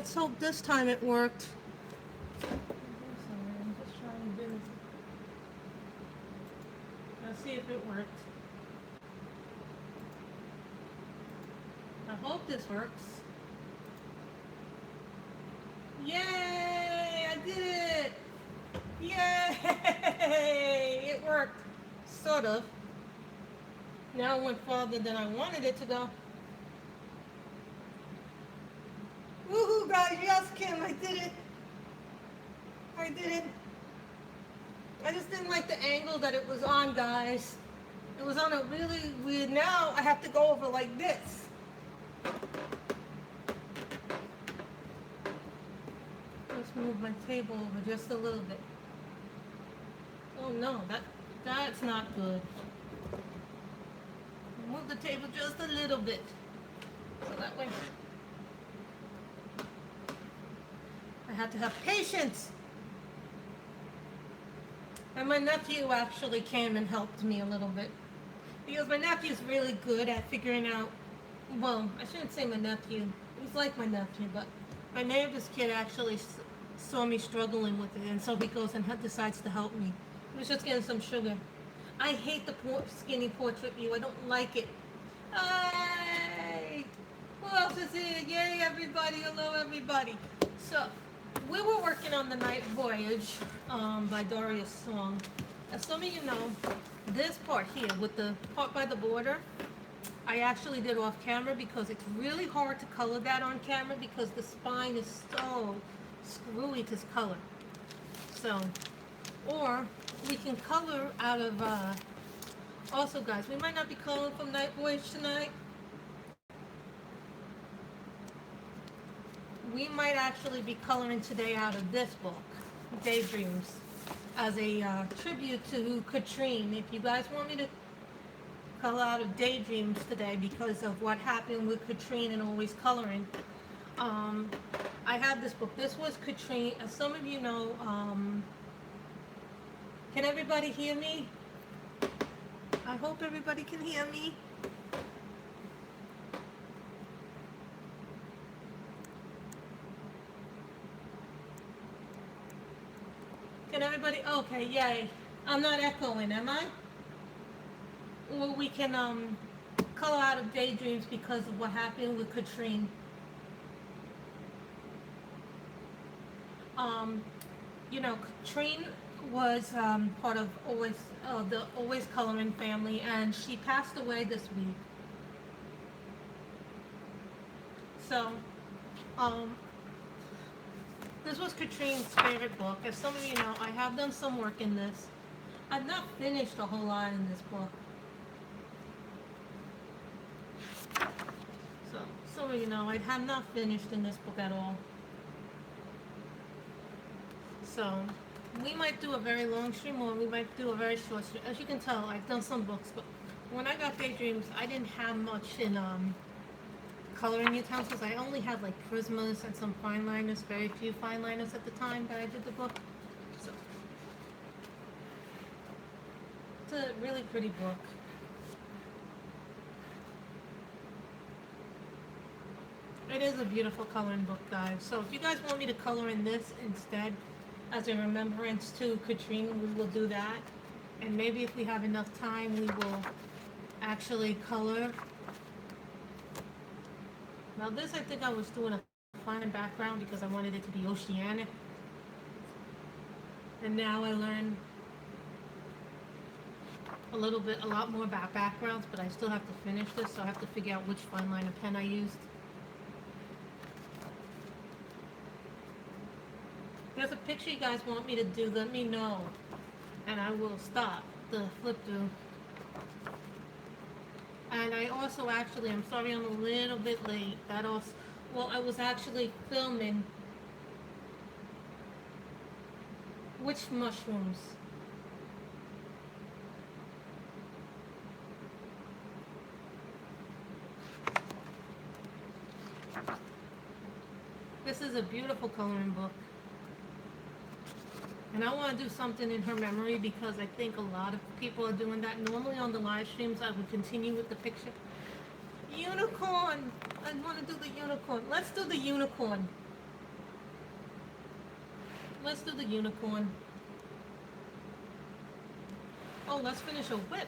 Let's hope this time it worked. I'm just trying to do. Let's see if it worked. I hope this works. Yay! I did it! Yay! It worked. Sort of. Now it went farther than I wanted it to go. Woohoo, guys! Yes, Kim, I did it! I did it! I just didn't like the angle that it was on, guys. It was on a really weird. Now I have to go over like this. Let's move my table over just a little bit. Oh no, that's not good. Move the table just a little bit. So that way I have to have patience. And my nephew actually came and helped me a little bit. Because my nephew's really good at figuring out, well, I shouldn't say my nephew. He's like my nephew, but my neighbor's kid actually saw me struggling with it, and so he goes and decides to help me. He was just getting some sugar. I hate the skinny portrait view. I don't like it. Hey! Who else is here? Yay, everybody. Hello, everybody. So, we were working on the night Voyage by Daria's song. As some of you know, this part here with the part by the border, I actually did off camera because it's really hard to color that on camera because the spine is so screwy to color. So, or we can color out of, also guys, we might not be coloring from Night Voyage tonight. We might actually be coloring today out of this book, Daydreams, as a tribute to Katrine. If you guys want me to color out of Daydreams today because of what happened with Katrine and always coloring, I have this book. This was Katrine. As some of you know, can everybody hear me? I hope everybody can hear me. Can everybody? Okay, yay. I'm not echoing, am I? Or we can color out of Daydreams because of what happened with Katrine. You know, Katrine was part of the Always Coloring family, and she passed away this week. So, this was Katrine's favorite book. As some of you know, I have done some work in this. I've not finished a whole lot in this book. So, some of you know, I have not finished in this book at all. So, we might do a very long stream or we might do a very short stream. As you can tell, I've done some books, but when I got Daydreams, I didn't have much in coloring utensils. I only had like Prismas and some fine liners, very few fine liners at the time that I did the book. So, it's a really pretty book. It is a beautiful coloring book, guys. So if you guys want me to color in this instead, as a remembrance to Katrine, we will do that. And maybe if we have enough time, we will actually color. Now this, I think I was doing a fine background because I wanted it to be oceanic. And now I learn a lot more about backgrounds, but I still have to finish this, so I have to figure out which fine liner pen I used. If there's a picture you guys want me to do, let me know, and I will stop the flip through. And I also actually, I'm sorry I'm a little bit late. That also, well, I was actually filming which mushrooms. This is a beautiful coloring book. And I want to do something in her memory because I think a lot of people are doing that. Normally on the live streams, I would continue with the picture. Unicorn! I want to do the unicorn. Let's do the unicorn. Let's do the unicorn. Oh, let's finish a whip.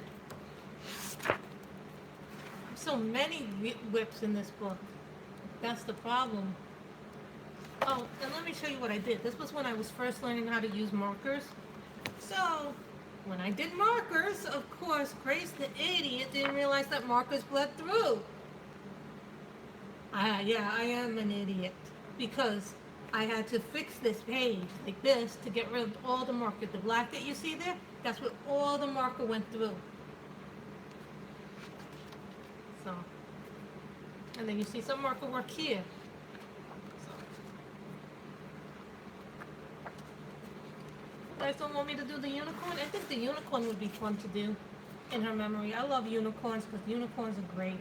So many whips in this book. That's the problem. Oh, and let me show you what I did. This was when I was first learning how to use markers. So, when I did markers, of course, Grace the idiot didn't realize that markers bled through. Yeah, I am an idiot. Because I had to fix this page like this to get rid of all the marker. The black that you see there, that's where all the marker went through. So, and then you see some marker work here. You guys don't want me to do the unicorn? I think the unicorn would be fun to do in her memory. I love unicorns because unicorns are great.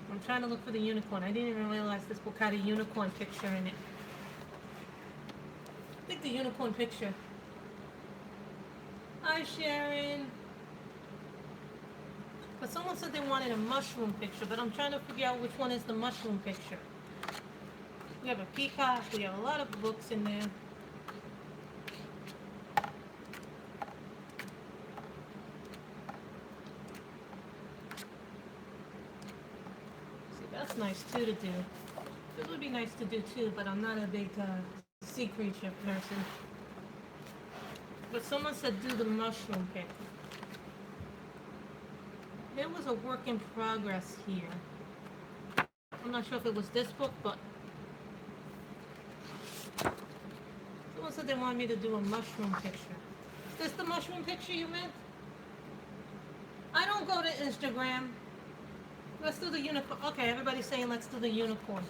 I'm trying to look for the unicorn. I didn't even realize this book had a unicorn picture in it. I think the unicorn picture. Hi, Sharon. But someone said they wanted a mushroom picture, but I'm trying to figure out which one is the mushroom picture. We have a peacock. We have a lot of books in there. That's nice too to do. This would be nice to do too, but I'm not a big sea creature person. But someone said do the mushroom pick. There was a work in progress here. I'm not sure if it was this book, but someone said they wanted me to do a mushroom picture. Is this the mushroom picture you meant? I don't go to Instagram. Let's do the unicorn. Okay, everybody's saying let's do the unicorn.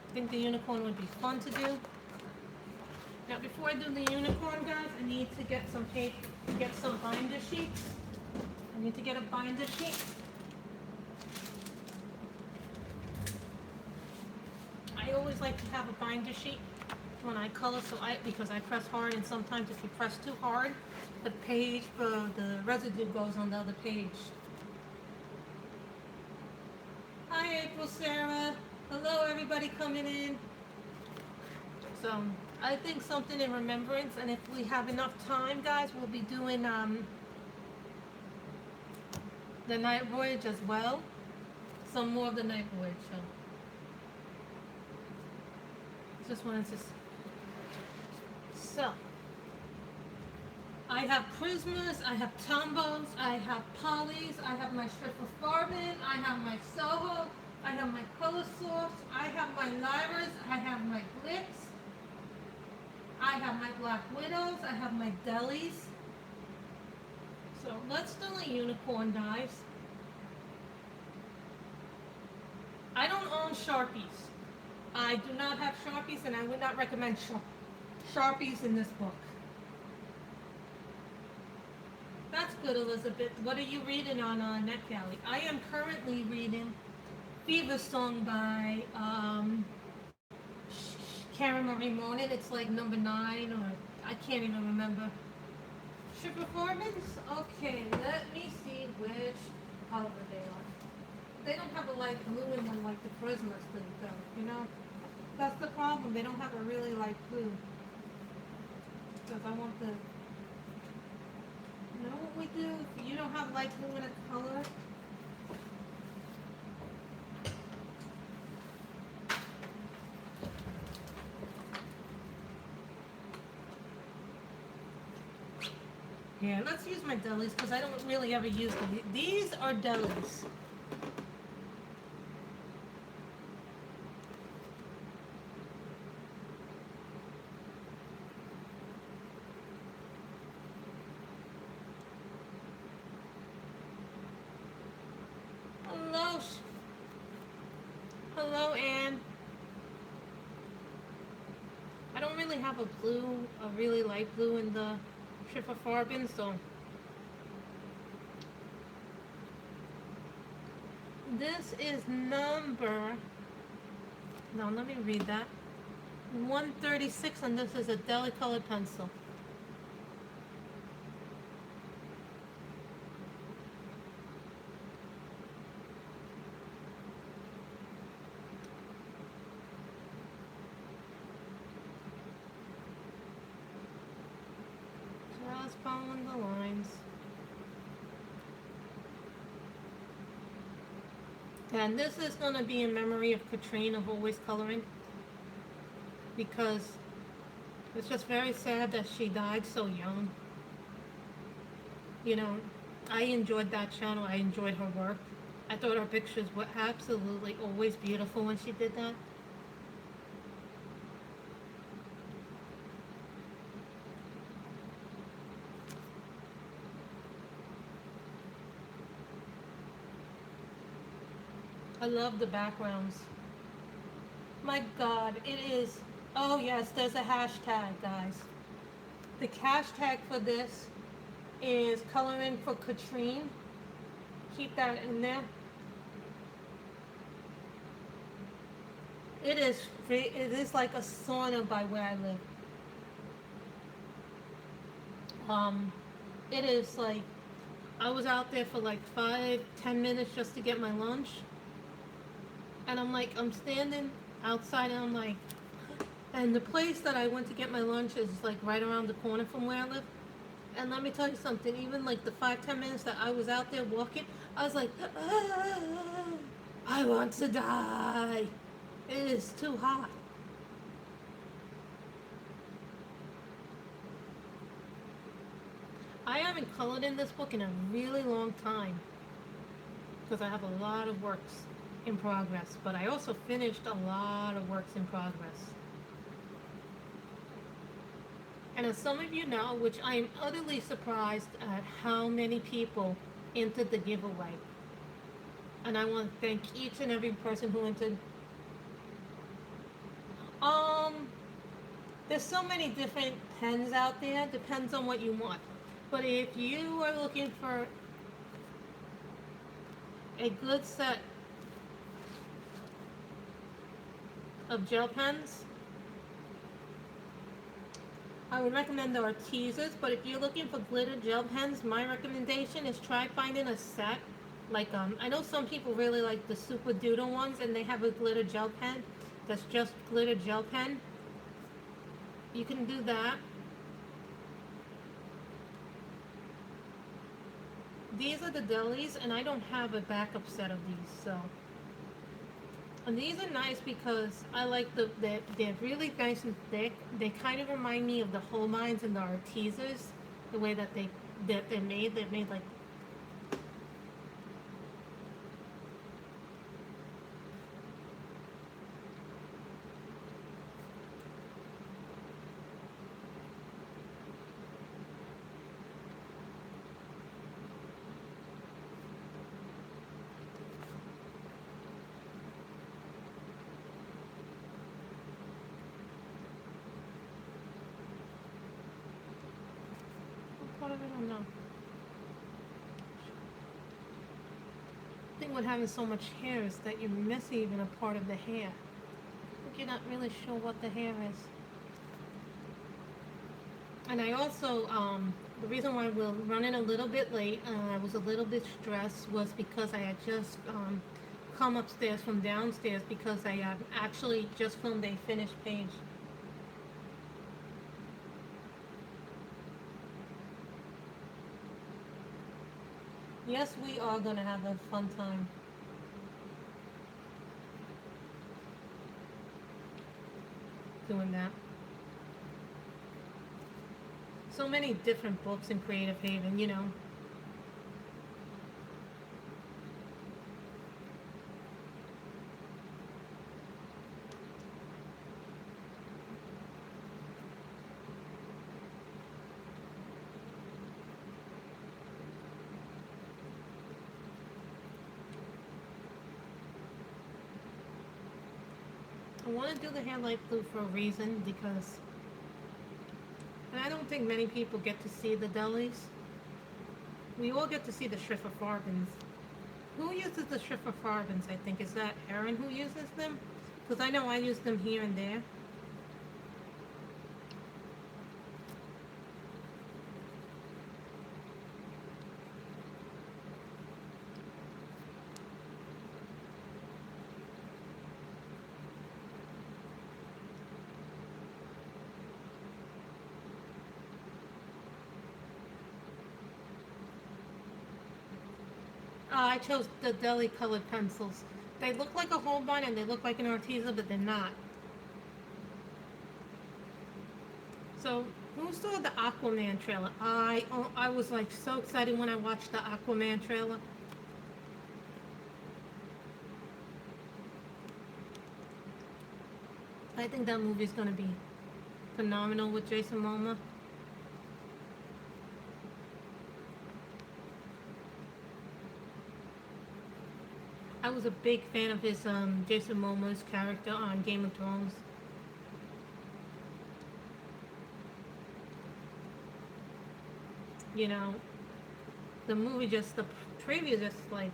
I think the unicorn would be fun to do. Now, before I do the unicorn, guys, I need to get some tape, get some binder sheets. I need to get a binder sheet. I always like to have a binder sheet when I color, because I press hard, and sometimes if you press too hard, the residue goes on the other page. Hi, April, Sarah. Hello, everybody coming in. So, I think something in remembrance, and if we have enough time, guys, we'll be doing the night voyage as well. Some more of the night voyage. Just wanted to. So. I have Prismas, I have Tombos, I have Polys, I have my strip of Farbin, I have my Soho, I have my Color Source, I have my Lyras, I have my Glitz, I have my Black Widows, I have my Delis. So let's do a unicorn, guys. I don't own Sharpies. I do not have Sharpies, and I would not recommend Sharpies in this book. That's good, Elizabeth. What are you reading on NetGalley? I am currently reading Fever Song by Karen Marie Monin. It's like number 9, or I can't even remember. Ship Performance? Okay, let me see which color they are. They don't have a light blue in them like the Prismas do, though, you know? That's the problem. They don't have a really light blue. Because I want the... You know what we do? If you don't have light blue in a color, yeah, let's use my delis because I don't really ever use them. These are delis. Hello, Anne. I don't really have a really light blue in the Trip of Farbin, so this is number, no, let me read that, 136, and this is a deli colored pencil. following the lines. And this is going to be in memory of Katrine of Always Coloring, because it's just very sad that she died so young. You know, I enjoyed that channel. I enjoyed her work. I thought her pictures were absolutely always beautiful when she did that. I love the backgrounds. My God, it is. Oh yes, there's a hashtag, guys. The hashtag for this is coloring for Katrine. Keep that in there. It is like a sauna by where I live. It is like I was out there for like 5-10 minutes just to get my lunch, and I'm standing outside, and I'm like, and the place that I went to get my lunch is like right around the corner from where I live. And let me tell you something, even like the 5-10 minutes that I was out there walking, I was like, I want to die. It is too hot. I haven't colored in this book in a really long time because I have a lot of works in progress, but I also finished a lot of works in progress. And as some of you know, which I am utterly surprised at how many people entered the giveaway. And I want to thank each and every person who entered. There's so many different pens out there, depends on what you want. But if you are looking for a good set of gel pens, I would recommend the Artesas, but if you're looking for glitter gel pens, my recommendation is try finding a set. Like, I know some people really like the Super Doodle ones, and they have a glitter gel pen that's just glitter gel pen. You can do that. These are the delis, and I don't have a backup set of these, so. And these are nice because I like they're really nice and thick. They kind of remind me of the Holbeins and the Artesas, the way that they're made. They're made like. I don't know. I think what having so much hair is that you miss even a part of the hair. Like you're not really sure what the hair is. And I also, the reason why we're running a little bit late, I was a little bit stressed, was because I had just come upstairs from downstairs because I had actually just filmed a finished page. Yes, we are going to have a fun time. Doing that. So many different books in Creative Haven, you know. I want to do the hair light blue for a reason, because, and I don't think many people get to see the delis. We all get to see the Schriftfarbens. Who uses the Schriftfarbens, I think? Is that Erin who uses them? Because I know I use them here and there. I chose the deli colored pencils. They look like a Holbein and they look like an Arteza, but they're not. So, who saw the Aquaman trailer? I was like so excited when I watched the Aquaman trailer. I think that movie's gonna be phenomenal with Jason Momoa. I was a big fan of his Jason Momoa's character on Game of Thrones. You know, the movie just the preview just like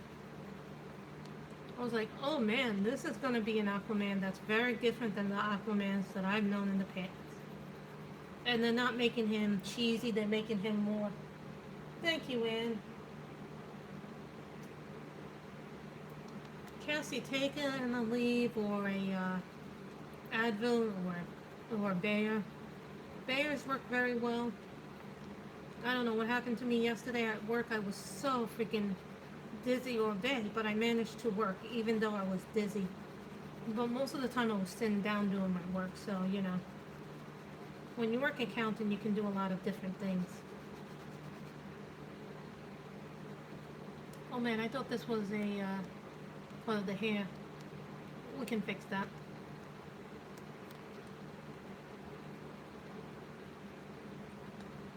I was like, oh man, this is gonna be an Aquaman that's very different than the Aquamans that I've known in the past. And they're not making him cheesy; they're making him more. Thank you, Anne. Cassie, take a leave or a Advil or Bayer. Bayers work very well. I don't know what happened to me yesterday at work. I was so freaking dizzy all day, but I managed to work even though I was dizzy. But most of the time I was sitting down doing my work, so you know. When you work accounting, you can do a lot of different things. Oh man, I thought this was a part of the hair. We can fix that.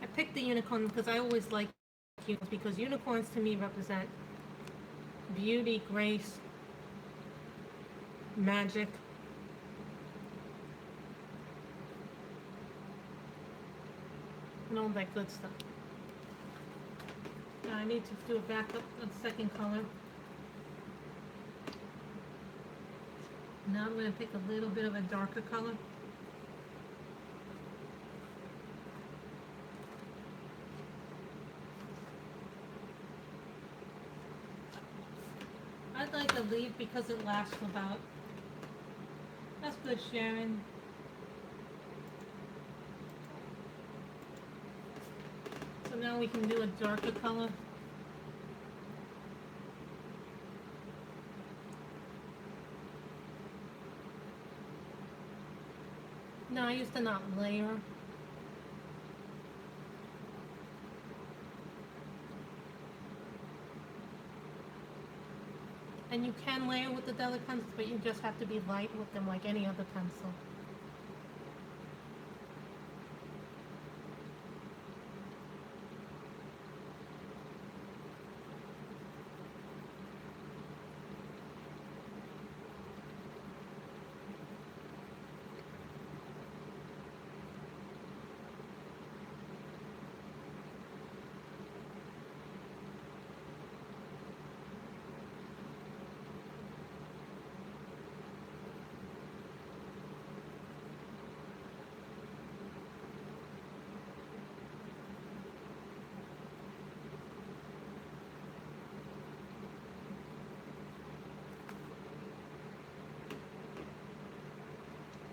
I picked the unicorn because I always like unicorns because unicorns to me represent beauty, grace, magic. And all that good stuff. Now I need to do a backup of the second color. Now I'm going to pick a little bit of a darker color. I'd like to leave because it lasts about. That's good, Sharon. So now we can do a darker color. No, I used to not layer. And you can layer with the deli pencils, but you just have to be light with them like any other pencil.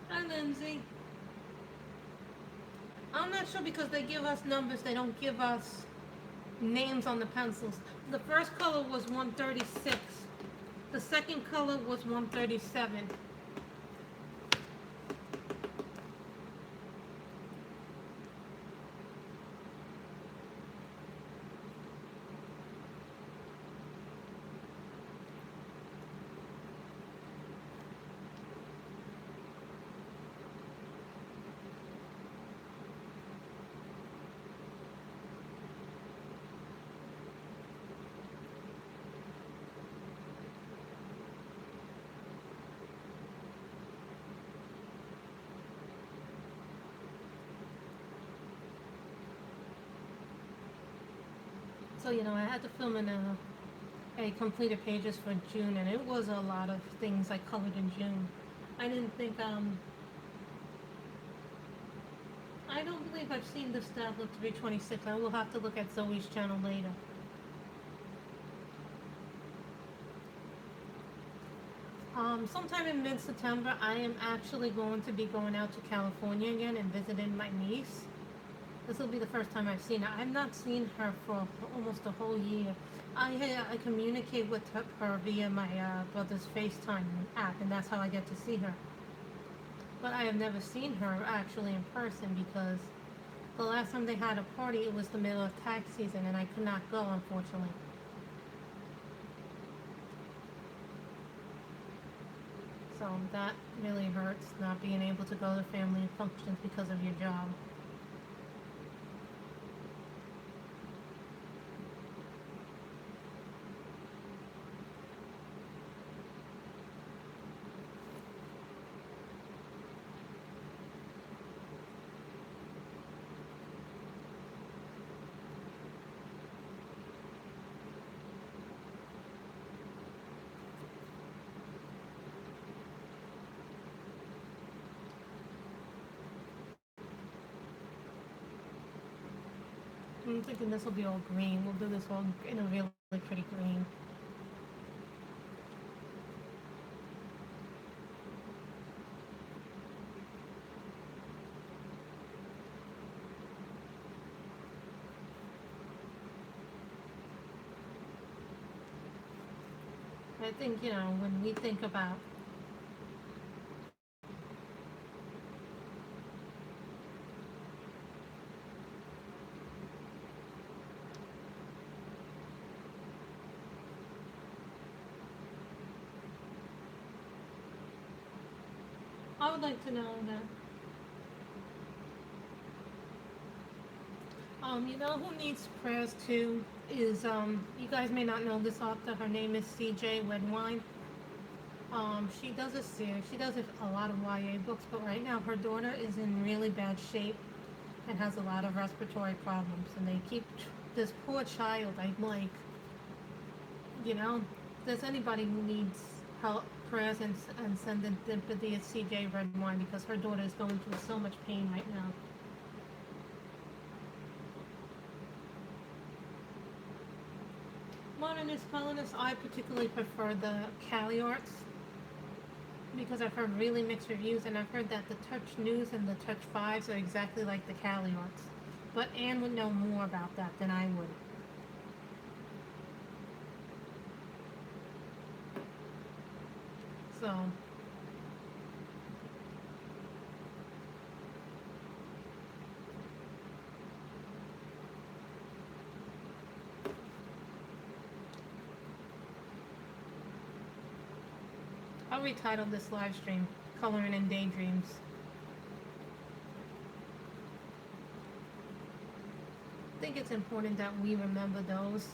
Hi, Lindsay. I'm not sure because they give us numbers, they don't give us names on the pencils. The first color was 136. The second color was 137. So, you know, I had to film in a completed pages for June, and it was a lot of things I colored in June. I didn't think, I don't believe I've seen this tablet 326. I will have to look at Zoe's channel later. Sometime in mid-September, I am actually going to be going out to California again and visiting my niece. This will be the first time I've seen her. I've not seen her for almost a whole year. I communicate with her via my brother's FaceTime app, and that's how I get to see her. But I have never seen her actually in person because the last time they had a party, it was the middle of tax season, and I could not go, unfortunately. So that really hurts, not being able to go to family functions because of your job. I'm thinking this will be all green. We'll do this all in a really pretty green. I think, when we think about I would like to know that who needs prayers too is you guys may not know this author. Her name is CJ Redwine. She does a series. She does a lot of YA books, but right now her daughter is in really bad shape and has a lot of respiratory problems, and they keep this poor child. I'm like, you know, does anybody who needs help, prayers, and send in sympathy at CJ Redwine because her daughter is going through so much pain right now. Modernist colonists, I particularly prefer the Cali arts because I've heard really mixed reviews, and I've heard that the Touch News and the Touch Fives are exactly like the Cali arts. But Anne would know more about that than I would. So, I'll retitle this live stream Coloring in Daydreams. I think it's important that we remember those.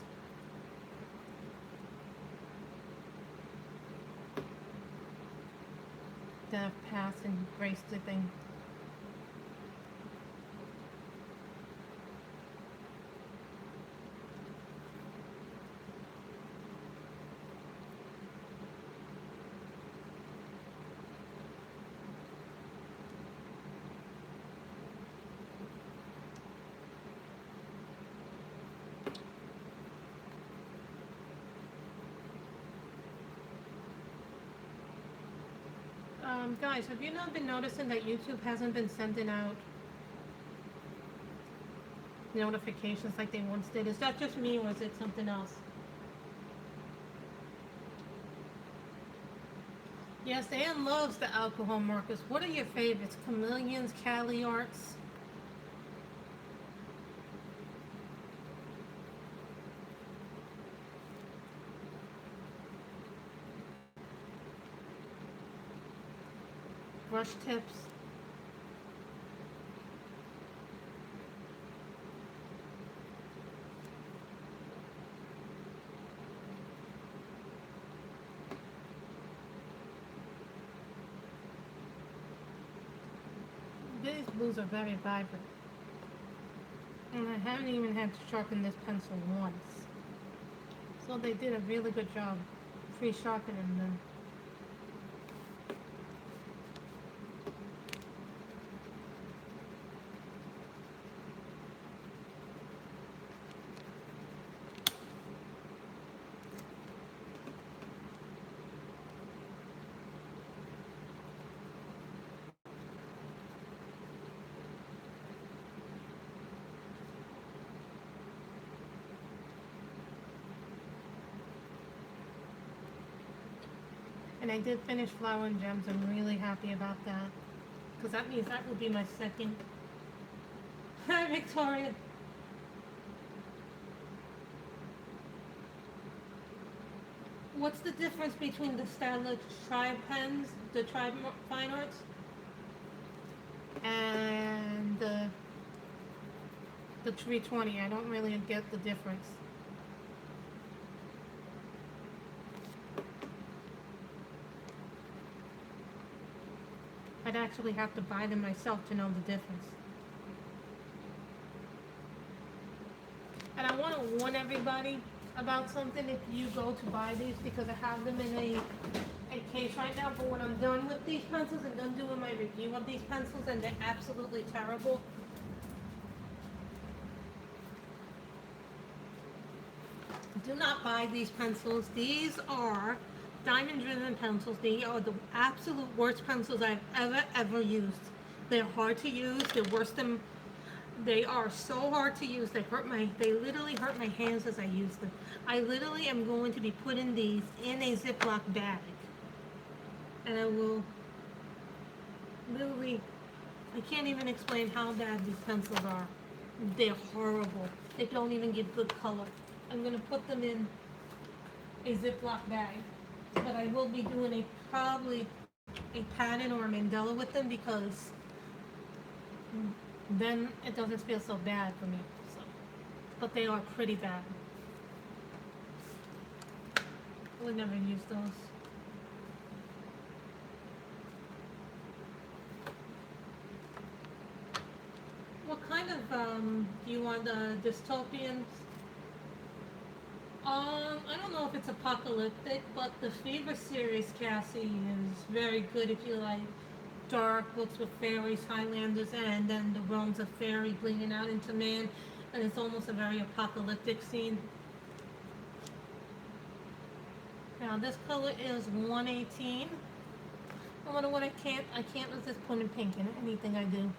That have passed and graced the thing. Guys, have you not been noticing that YouTube hasn't been sending out notifications like they once did? Is that just me or is it something else? Yes, Anne loves the alcohol markers. What are your favorites? Chameleons, Cali arts? Brush tips? These blues are very vibrant. And I haven't even had to sharpen this pencil once. So they did a really good job pre-sharpening them. And I did finish Flower and Gems. I'm really happy about that. Because that means that will be my second. Hi, Victoria. What's the difference between the Stella Tribe pens, the Tribe Fine Arts, and the 320? I don't really get the difference. I'd actually have to buy them myself to know the difference. And I want to warn everybody about something if you go to buy these, because I have them in a case right now. But when I'm done with these pencils and done doing my review of these pencils, and they're absolutely terrible, do not buy these pencils. These are diamond driven pencils. They are the absolute worst pencils I've ever used. They're hard to use. They're worse than, they are so hard to use. They literally hurt my hands as I use them. I literally am going to be putting these in a Ziploc bag. And I will literally, I can't even explain how bad these pencils are. They're horrible. They don't even give good color. I'm going to put them in a Ziploc bag. But I will be doing probably a pattern or a mandala with them, because then it doesn't feel so bad for me. So, but they are pretty bad. I would never use those. What kind of do you want, the dystopians? I don't know if it's apocalyptic, but the Fever series, Cassie, is very good if you like dark books with fairies, Highlanders, and then the realms of fairy bleeding out into man, and it's almost a very apocalyptic scene. Now this color is 118. No matter what, I can't resist putting pink in anything I do.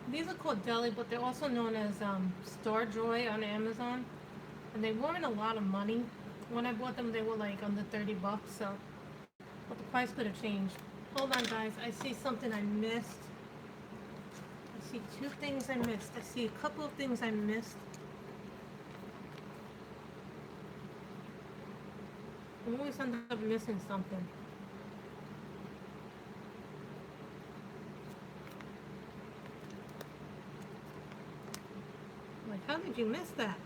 These are called Deli, but they're also known as Star Joy on Amazon. And they weren't a lot of money. When I bought them, they were like under 30 bucks, so. But the price could have changed. Hold on, guys. I see something I missed. I see two things I missed. I see a couple of things I missed. I always end up missing something. Like, how did you miss that?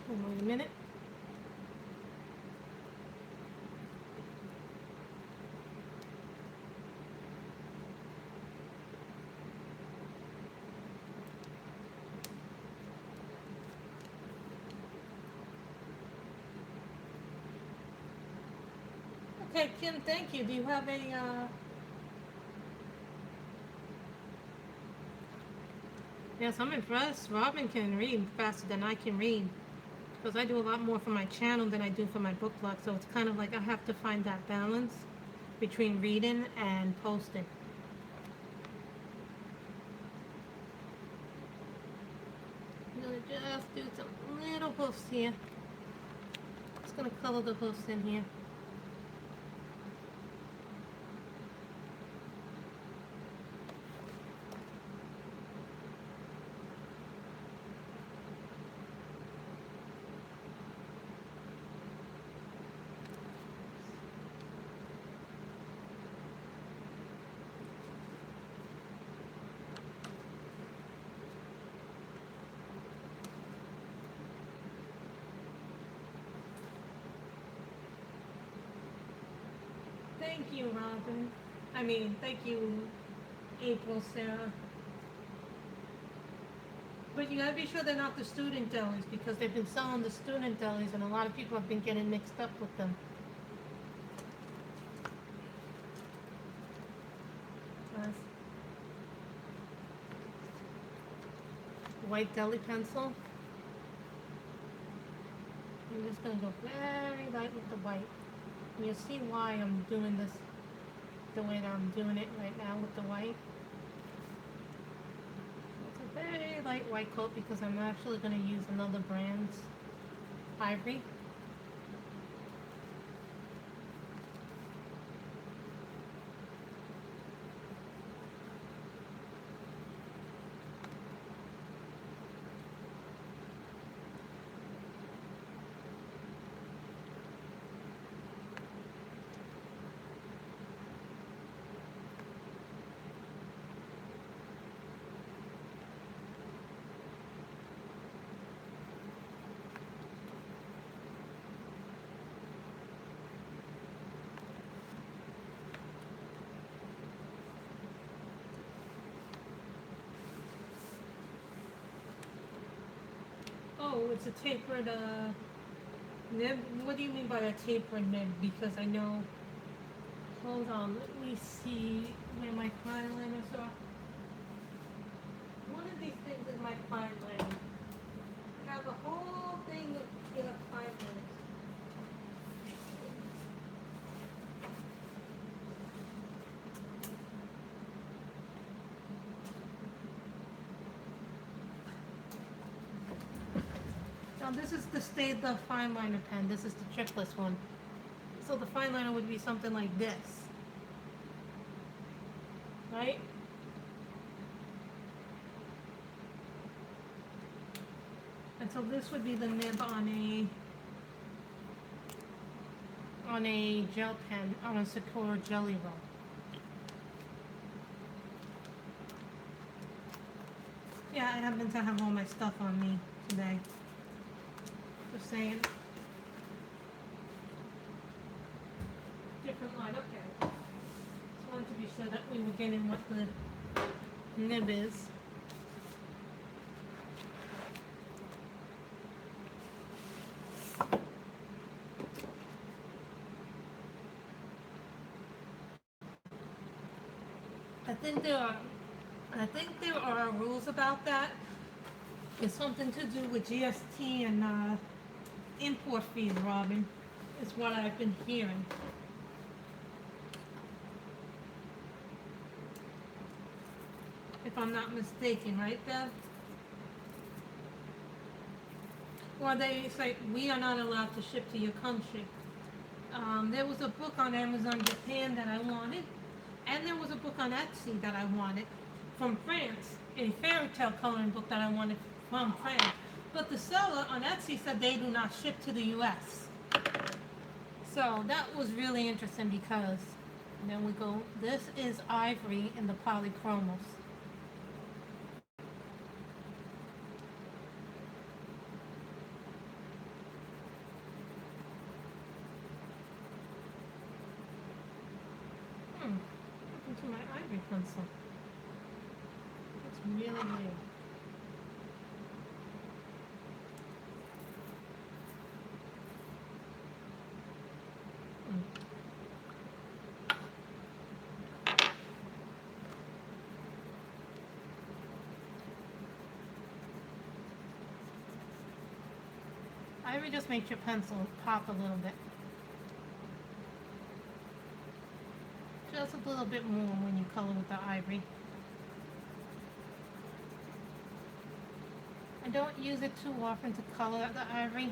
Wait a minute. Okay, Kim, thank you. Do you have a, Yes, I'm impressed. Robin can read faster than I can read. Because I do a lot more for my channel than I do for my book blog. So it's kind of like I have to find that balance between reading and posting. I'm going to just do some little posts here. just gonna color the hoofs in here. Thank you, Robin. Thank you, April, Sarah. But you gotta be sure they're not the student delis because they've been selling the student delis and a lot of people have been getting mixed up with them. White deli pencil. I'm just gonna go very light with the white. And you'll see why I'm doing this the way that I'm doing it right now with the white. It's a very light white coat because I'm actually going to use another brand's ivory. Oh, it's a tapered nib. What do you mean by a tapered nib? Because I know. Hold on, let me see where my fine liners are. One of these things is my fine liner. I have a whole thing of fine liners. Now this is the Staedtler fine liner pen. This is the trickless one. So the fine liner would be something like this, right? And so this would be the nib on a gel pen, on a Sakura Jelly Roll. Yeah, I happen to have all my stuff on me today. Just saying. Different line, okay. Just wanted to be sure that we were getting what the nib is. I think there are rules about that. It's something to do with GST and import fees, Robin. Is what I've been hearing. If I'm not mistaken, right, Bev? Or they say we are not allowed to ship to your country. There was a book on Amazon Japan that I wanted, and there was a book on Etsy that I wanted from France, a fairy tale coloring book that I wanted from France. But the seller on Etsy said they do not ship to the US. So that was really interesting because then we go, this is ivory in the polychromos. What happened to my ivory pencil? It's really weird. Ivory just makes your pencil pop a little bit. Just a little bit more when you color with the ivory. I don't use it too often to color the ivory.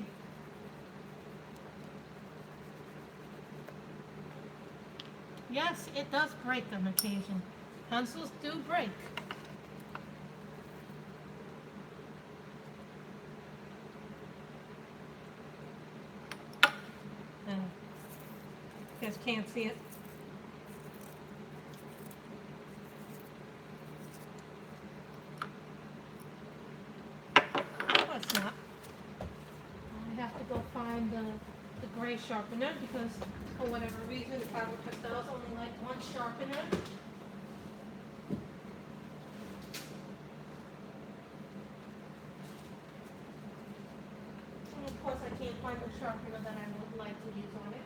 Yes, it does break on occasion. Pencils do break. And you guys can't see it. Oh, it's not. I have to go find the gray sharpener because for whatever reason Faber-Castell's only like one sharpener. And of course I can't find the sharpener that I would like to use on it.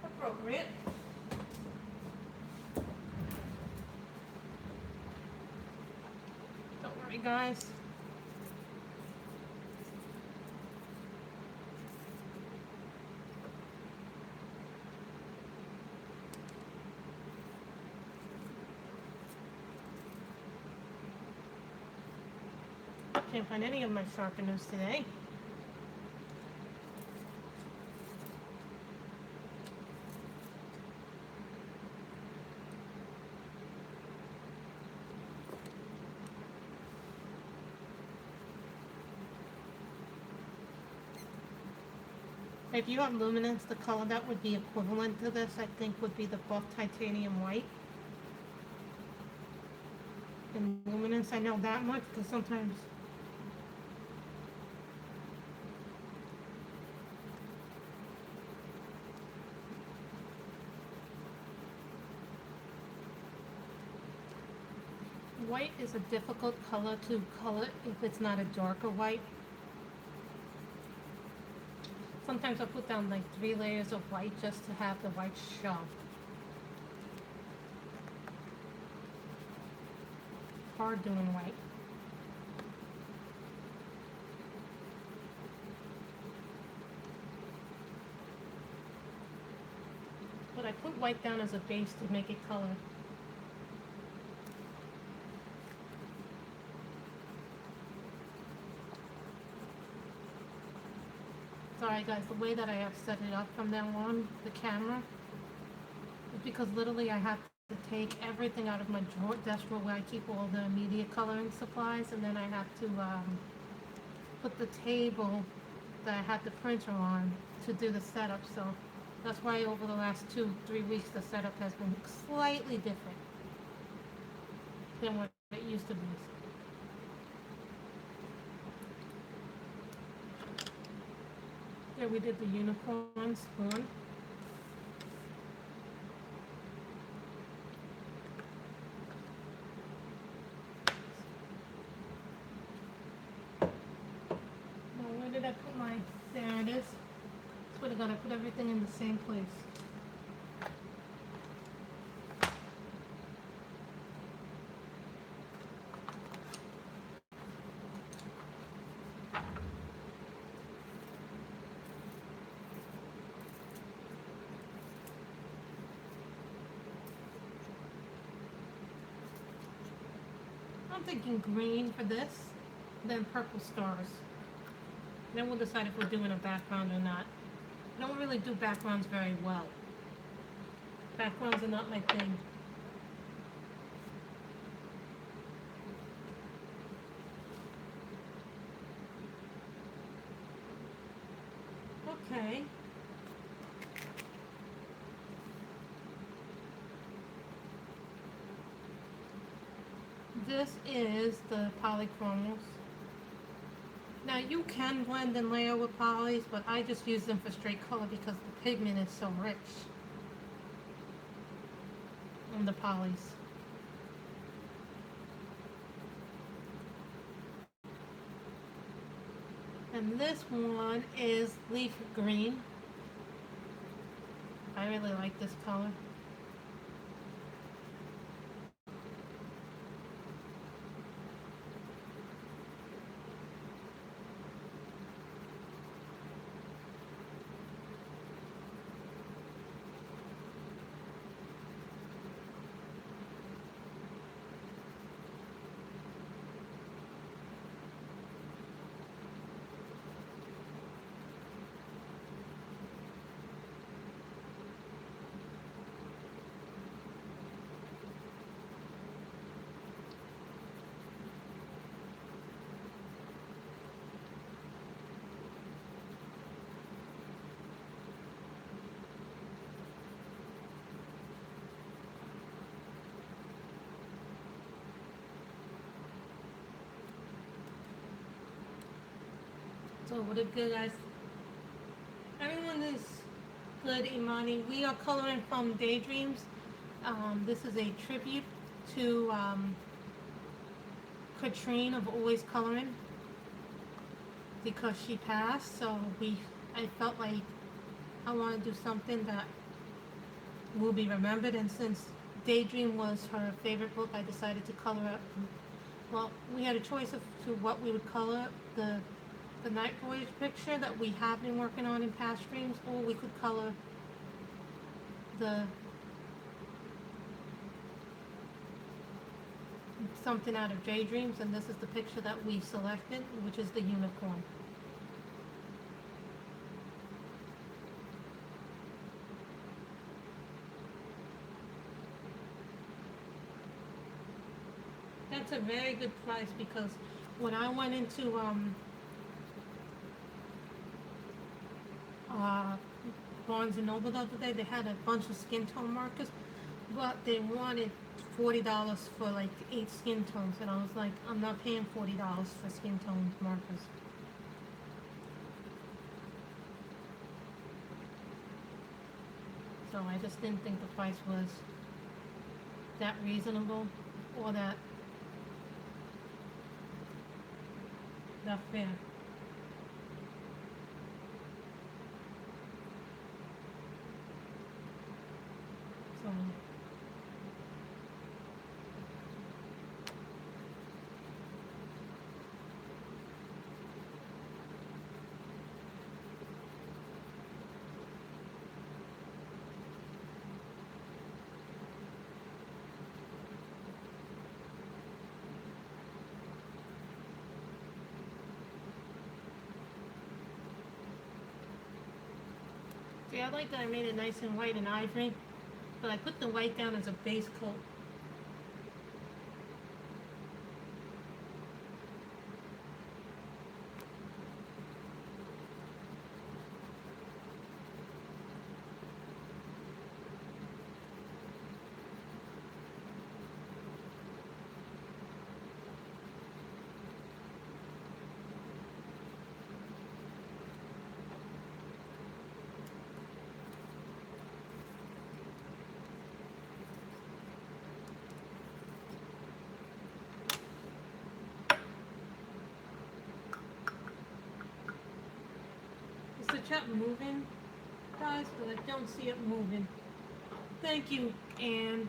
Appropriate. Don't worry guys. Can't find any of my sharpeners today. If you have luminance, the color that would be equivalent to this, I think, would be the buff titanium white. And luminance, I know that much because sometimes white is a difficult color to color if it's not a darker white. Sometimes I'll put down like 3 layers of white just to have the white show. Hard doing white. But I put white down as a base to make it color. Sorry guys, the way that I have set it up from now on, the camera, is because literally I have to take everything out of my drawer, desk drawer where I keep all the media coloring supplies, and then I have to put the table that I had the printer on to do the setup. So that's why over the last 2-3 weeks the setup has been slightly different than what it used to be. Yeah, we did the unicorn spoon. Now, where did I put my... There it is. Swear to God, I put everything in the same place. I'm thinking green for this, then purple stars. Then we'll decide if we're doing a background or not. I don't really do backgrounds very well. Backgrounds are not my thing. Okay. This is the polychromals. Now you can blend and layer with polys, but I just use them for straight color because the pigment is so rich on the polys. And this one is leaf green. I really like this color. So what up, good guys? Everyone is good, Imani. We are coloring from Daydreams. This is a tribute to Katrine of Always Coloring because she passed. So I felt like I want to do something that will be remembered. And since Daydream was her favorite book, I decided to color up. Well, we had a choice of to what we would color the Night Voyage picture that we have been working on in past streams, or we could color the something out of Daydreams, and this is the picture that we selected, which is the unicorn. That's a very good price because when I went into Barnes and Noble the other day, they had a bunch of skin tone markers, but they wanted $40 for like 8 skin tones, and I was like, I'm not paying $40 for skin tone markers. So I just didn't think the price was that reasonable or that fair. So see, I like that I made it nice and white and ivory, but I put the white down as a base coat. Is the chat moving, guys? But I don't see it moving. Thank you, Anne.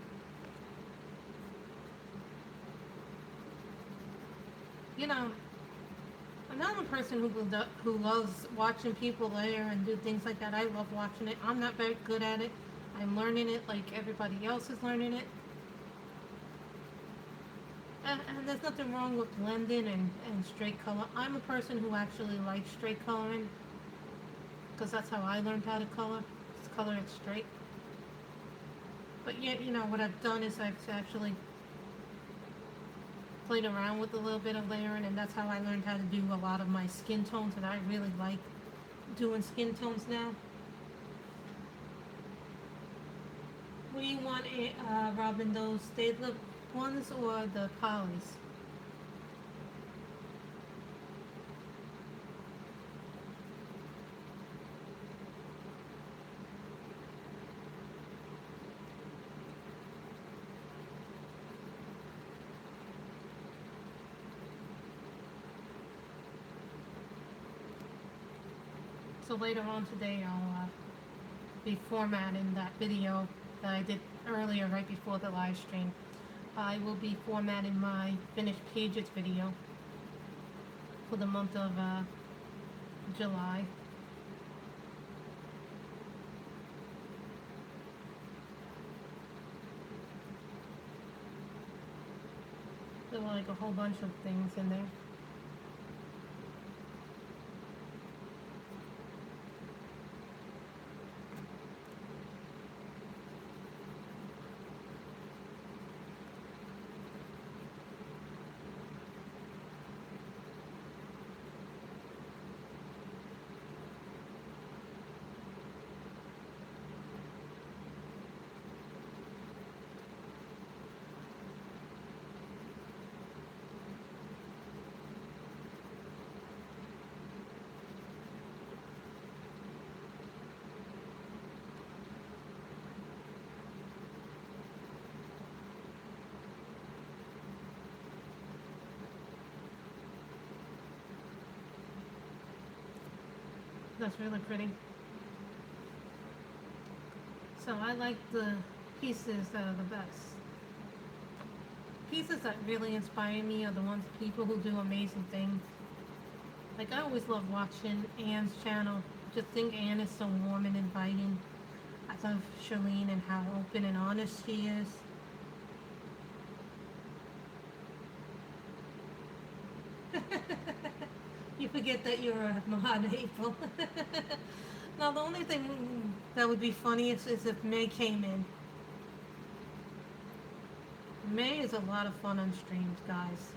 You know, another person who loves watching people layer and do things like that. I love watching it. I'm not very good at it. I'm learning it like everybody else is learning it. And there's nothing wrong with blending and straight color. I'm a person who actually likes straight coloring because that's how I learned how to color. Just color it straight. But yet, you know, what I've done is I've actually played around with a little bit of layering, and that's how I learned how to do a lot of my skin tones, and I really like doing skin tones now. What do you want, Robin, those Staedtler ones or the polys? So later on today, I'll be formatting that video that I did earlier, right before the live stream. I will be formatting my finished pages video for the month of July. There were like a whole bunch of things in there. that's really pretty. So I like the pieces that are the best. Pieces that really inspire me are the ones people who do amazing things. Like I always love watching Anne's channel. Just think Anne is so warm and inviting. I love Charlene and how open and honest she is. You forget that you're a mod, April. Now the only thing that would be funny is if May came in. May is a lot of fun on streams, guys.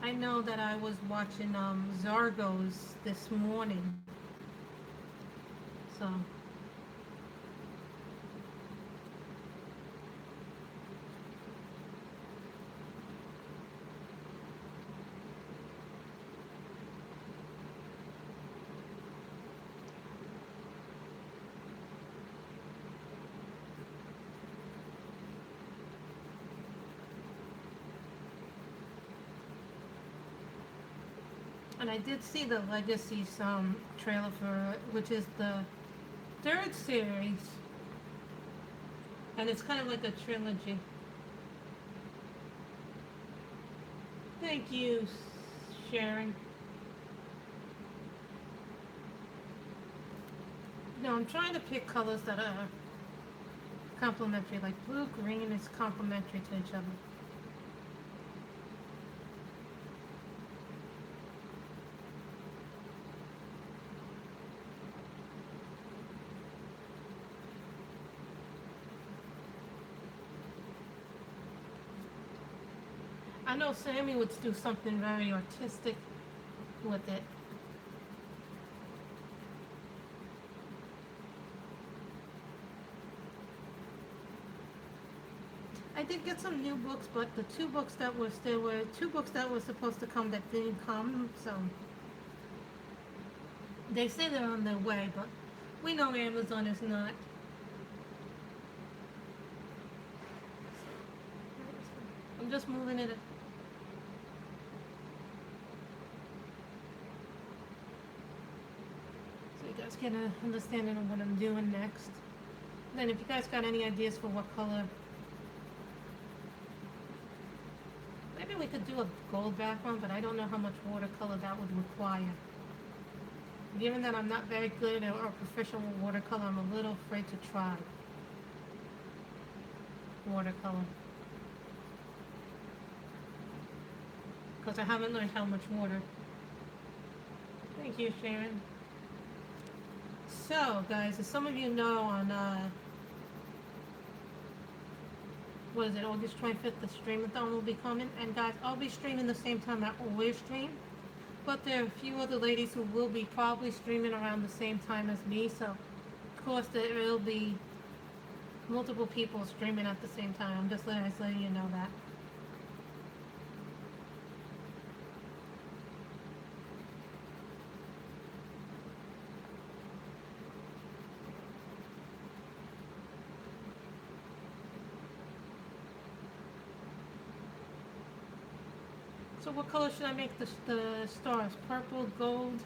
I know that I was watching Zargos this morning. So and I did see the Legacies trailer for which is the third series. And it's kind of like a trilogy. Thank you, Sharon. No, I'm trying to pick colors that are complementary. Like blue, green is complementary to each other. I know Sammy would do something very artistic with it. I did get some new books, but the two books that was there were two books that were supposed to come that didn't come, so they say they're on their way, but we know Amazon is not. I'm just moving it. So you guys get an understanding of what I'm doing next. Then if you guys got any ideas for what color, maybe we could do a gold background, but I don't know how much watercolor that would require. Given that I'm not very good or proficient with watercolor, I'm a little afraid to try watercolor. Because I haven't learned how much water. Thank you, Sharon. So, guys, as some of you know, on what is it, August 25th, the streamathon will be coming. And guys, I'll be streaming the same time I always stream. But there are a few other ladies who will be probably streaming around the same time as me. So, of course, there will be multiple people streaming at the same time. I'm just letting you know that. So what color should I make the stars? Purple, gold?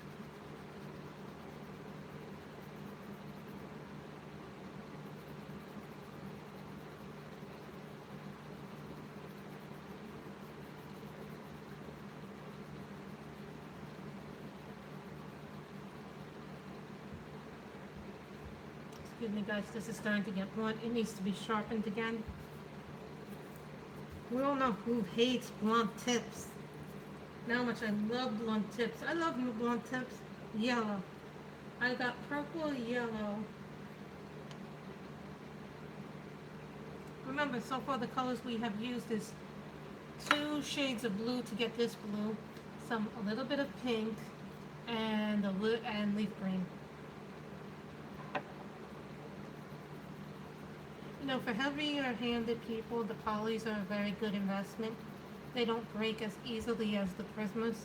Excuse me guys, this is starting to get blunt. It needs to be sharpened again. We all know who hates blunt tips. How much I love blunt tips. I love blunt tips. Yellow. I got purple, yellow. Remember, so far the colors we have used is 2 shades of blue to get this blue, a little bit of pink, and leaf green. You know, for heavier-handed people, the polys are a very good investment. They don't break as easily as the Prismas.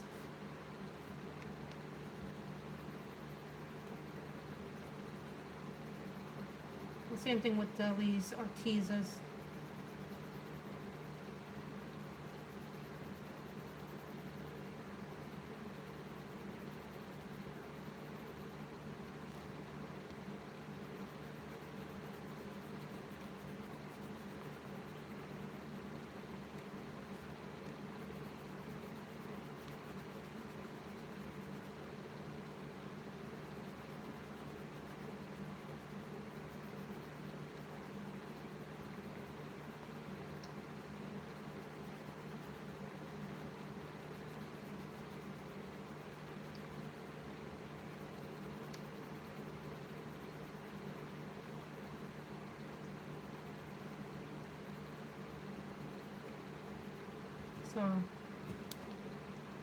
The same thing with Delis or Teasers. So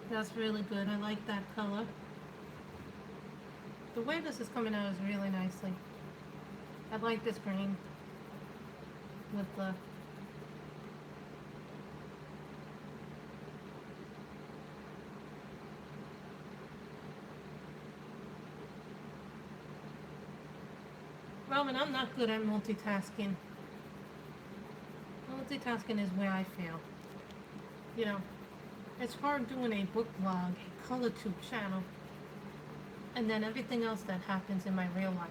that's really good. I like that color. The way this is coming out is really nicely. I like this green with the Roman, I'm not good at multitasking. Multitasking is where I fail. You know, it's hard doing a book blog, a color tube channel, and then everything else that happens in my real life,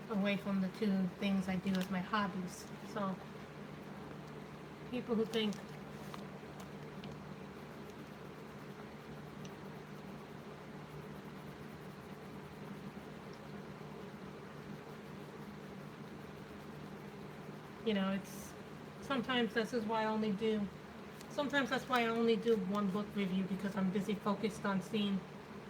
away from the two things I do as my hobbies. So, people who think it's sometimes this is why I only do sometimes that's why I only do one book review, because I'm busy focused on seeing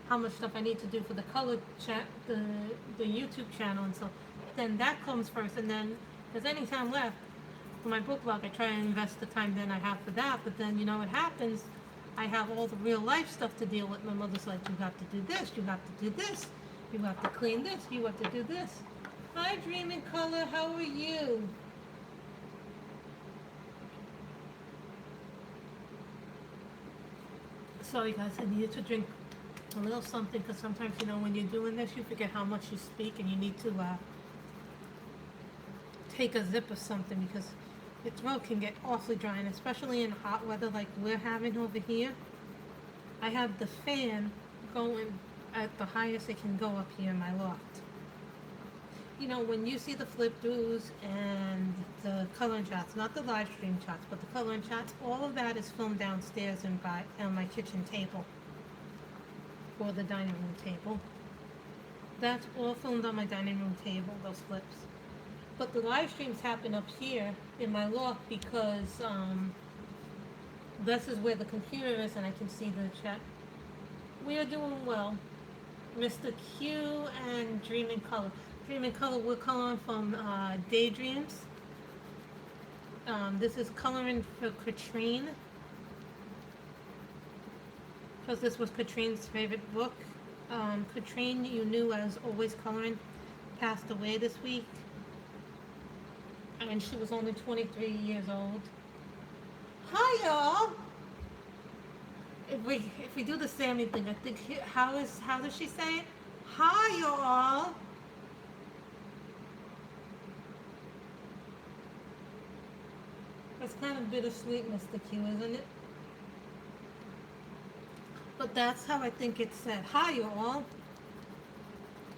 how much stuff I need to do for the color chat, the YouTube channel, and so then that comes first, and then if there's any time left for my book blog, I try and invest the time then I have for that. But then what happens, I have all the real life stuff to deal with. My mother's like, you have to do this, you have to do this, you have to clean this, you have to do this. Hi, Dream in Color, how are you? Sorry guys, I needed to drink a little something, because sometimes when you're doing this, you forget how much you speak, and you need to take a sip of something, because your throat can get awfully dry, and especially in hot weather like we're having over here. I have the fan going at the highest it can go up here in my loft. When you see the flip throughs and the coloring shots, not the live stream shots, but the coloring shots, all of that is filmed downstairs and on my kitchen table, or the dining room table. That's all filmed on my dining room table, those flips. But the live streams happen up here in my loft, because this is where the computer is and I can see the chat. We are doing well. Mr. Q and Dream in Color. Dream in Color, we're coloring from Daydreams. This is coloring for Katrine, because this was Katrine's favorite book. Katrine, you knew as always coloring, passed away this week, and she was only 23 years old. Hi y'all! If we do the Sammy thing, I think how does she say it? Hi y'all! It's kind of bittersweet, Mr. Q, isn't it? But that's how I think it's said. Hi y'all!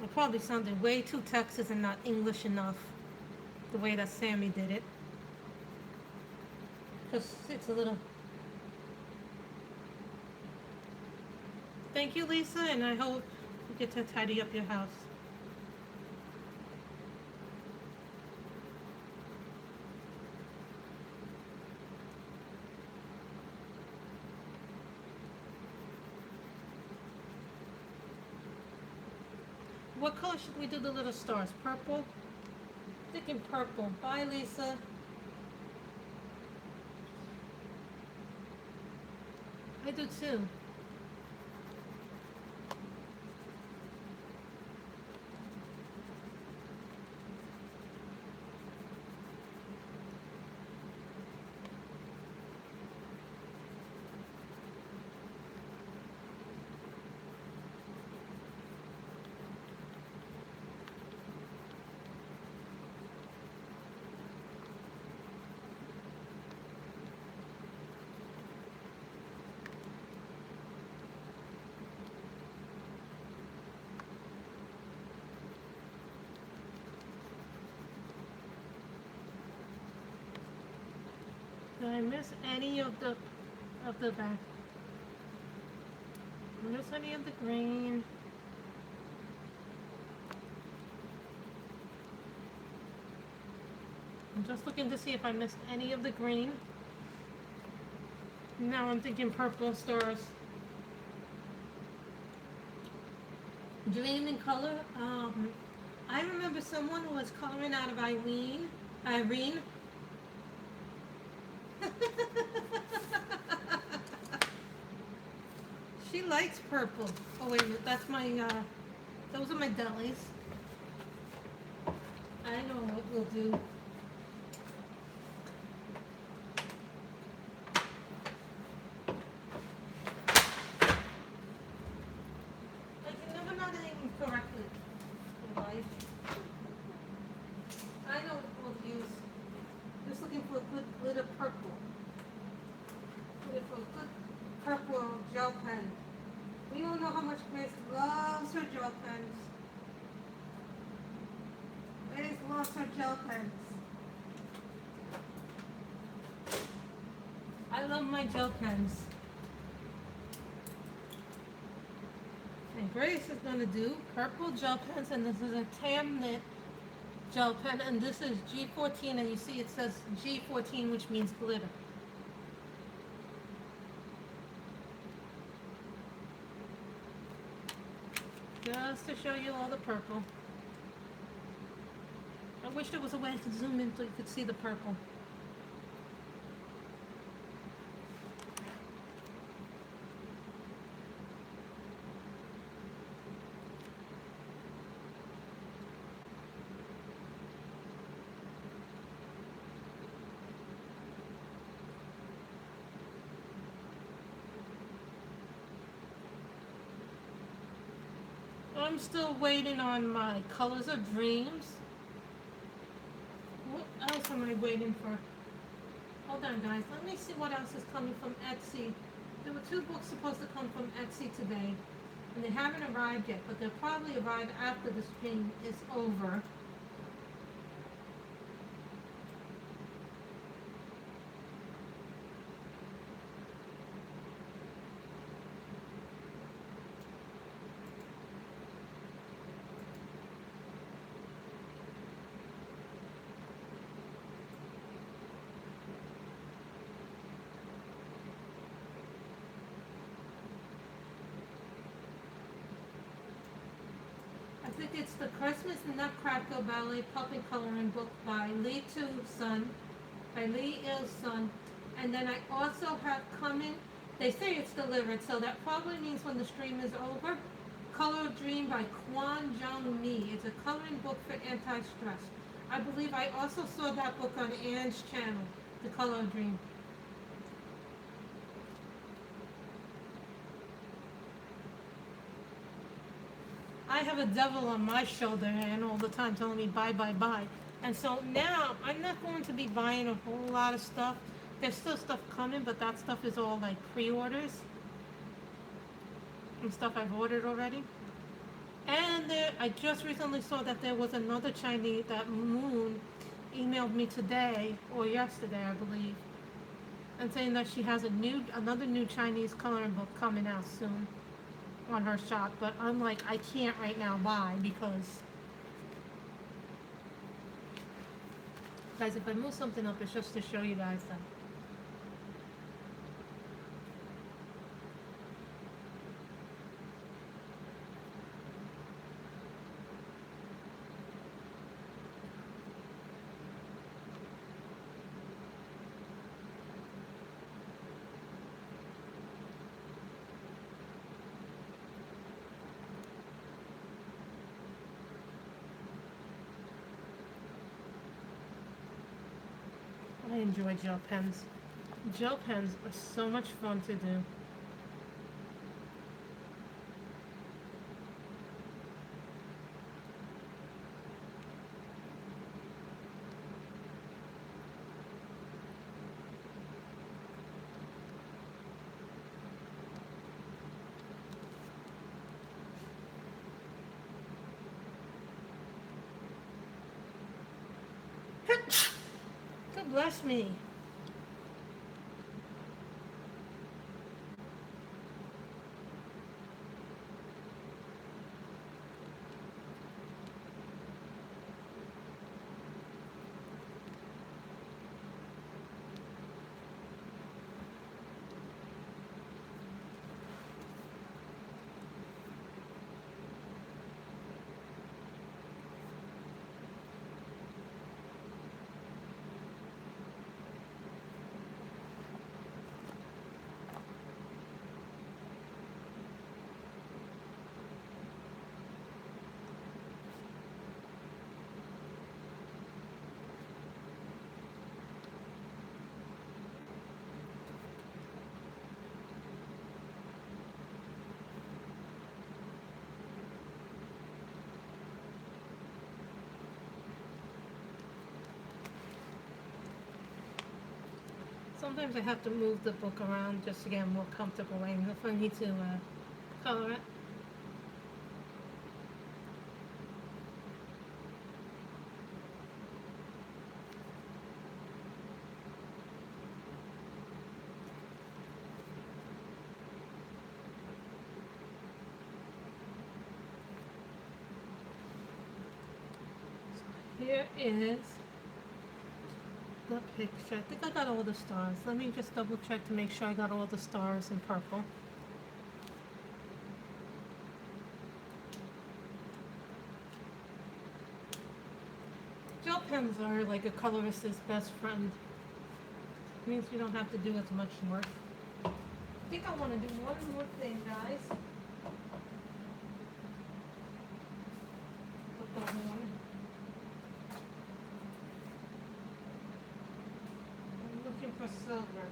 I probably sounded way too Texas and not English enough, the way that Sammy did it. Because it's a little... Thank you, Lisa, and I hope you get to tidy up your house. What color should we do the little stars? Purple? Thinking purple. Bye, Lisa. I do too. Did I miss any of the back? Did I miss any of the green? I'm just looking to see if I missed any of the green. Now I'm thinking purple stars. Dream in Color. I remember someone who was coloring out of Irene. likes purple. Oh wait a minute, that's my those are my delis. I know what we'll do. I can never know the name correctly in life. I know what we'll use. Just looking for a good glitter purple. Looking for a good purple gel pen. We all know how much Grace loves her gel pens. Grace loves her gel pens. I love my gel pens. And Grace is going to do purple gel pens, and this is a tan knit gel pen, and this is G14, and you see it says G14, which means glitter. Just to show you all the purple. I wish there was a way to zoom in so you could see the purple. I'm still waiting on my Colors of Dreams. What else am I waiting for? Hold on, guys. Let me see what else is coming from Etsy. There were 2 books supposed to come from Etsy today, and they haven't arrived yet, but they'll probably arrive after the stream is over. I think it's the Christmas Nutcracker Ballet Puppet Coloring Book by Lee Il's son. And then I also have coming, they say it's delivered, so that probably means when the stream is over, Color of Dream by Kwon Jung Mi. It's a coloring book for anti-stress. I believe I also saw that book on Anne's channel, The Color of Dream. I have a devil on my shoulder and all the time telling me buy, buy, buy. And so now I'm not going to be buying a whole lot of stuff. There's still stuff coming, but that stuff is all like pre-orders and stuff I've ordered already. And I just recently saw that there was another Chinese, that Moon emailed me today or yesterday, I believe, and saying that she has another new Chinese coloring book coming out soon on her shop. But I'm like, I can't right now buy because, guys, if I move something up, it's just to show you guys that. I enjoy gel pens. Gel pens are so much fun to do. God bless me. Sometimes I have to move the book around just to get more comfortable if I need to color it. Here is the picture. I think I got all the stars. Let me just double check to make sure I got all the stars in purple. Gel pens are like a colorist's best friend. It means you don't have to do as much work. I think I want to do one more thing, guys. With the horn. I'm looking for silver.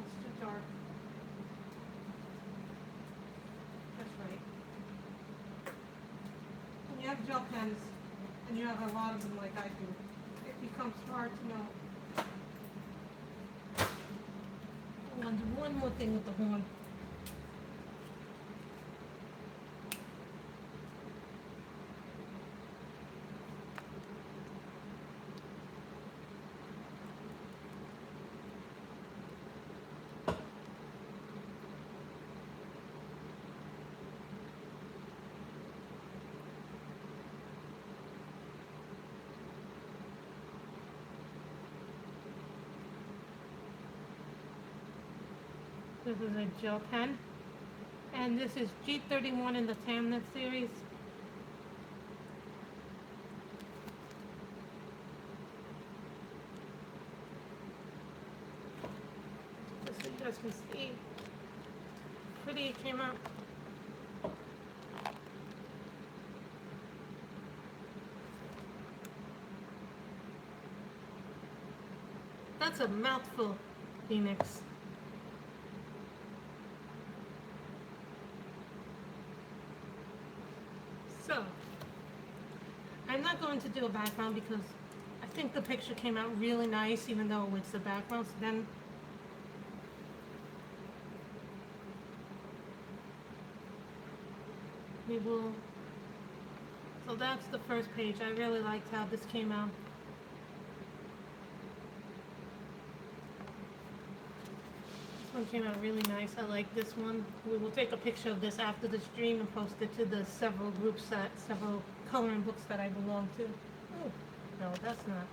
It's too dark. That's right. When you have gel pens and you have a lot of them like I do, it becomes hard to know. I want to do one more thing with the horn. This is a gel pen, and this is G31 in the Tamnet series. Just so you guys can see how pretty it came out. That's a mouthful, Phoenix. So, I'm not going to do a background because I think the picture came out really nice even though it's the background. So then we will, so that's the first page. I really liked how this came out. This one came out really nice. I like this one. We will take a picture of this after the stream and post it to the several groups several coloring books that I belong to. Oh, no, that's not.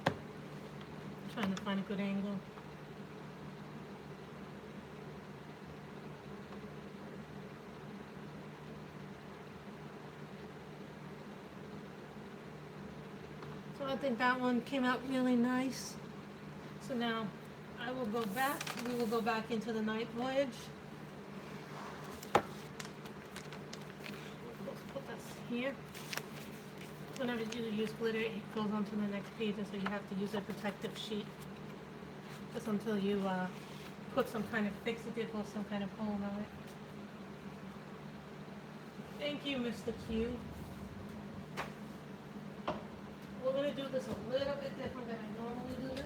I'm trying to find a good angle. So I think that one came out really nice. So now I will go back. We will go back into the night voyage. Let's put this here. Whenever you use glitter, it goes on to the next page, and so you have to use a protective sheet. Just until you put some kind of fixative or some kind of hole on it. Thank you, Mr. Q. We're going to do this a little bit different than I normally do this.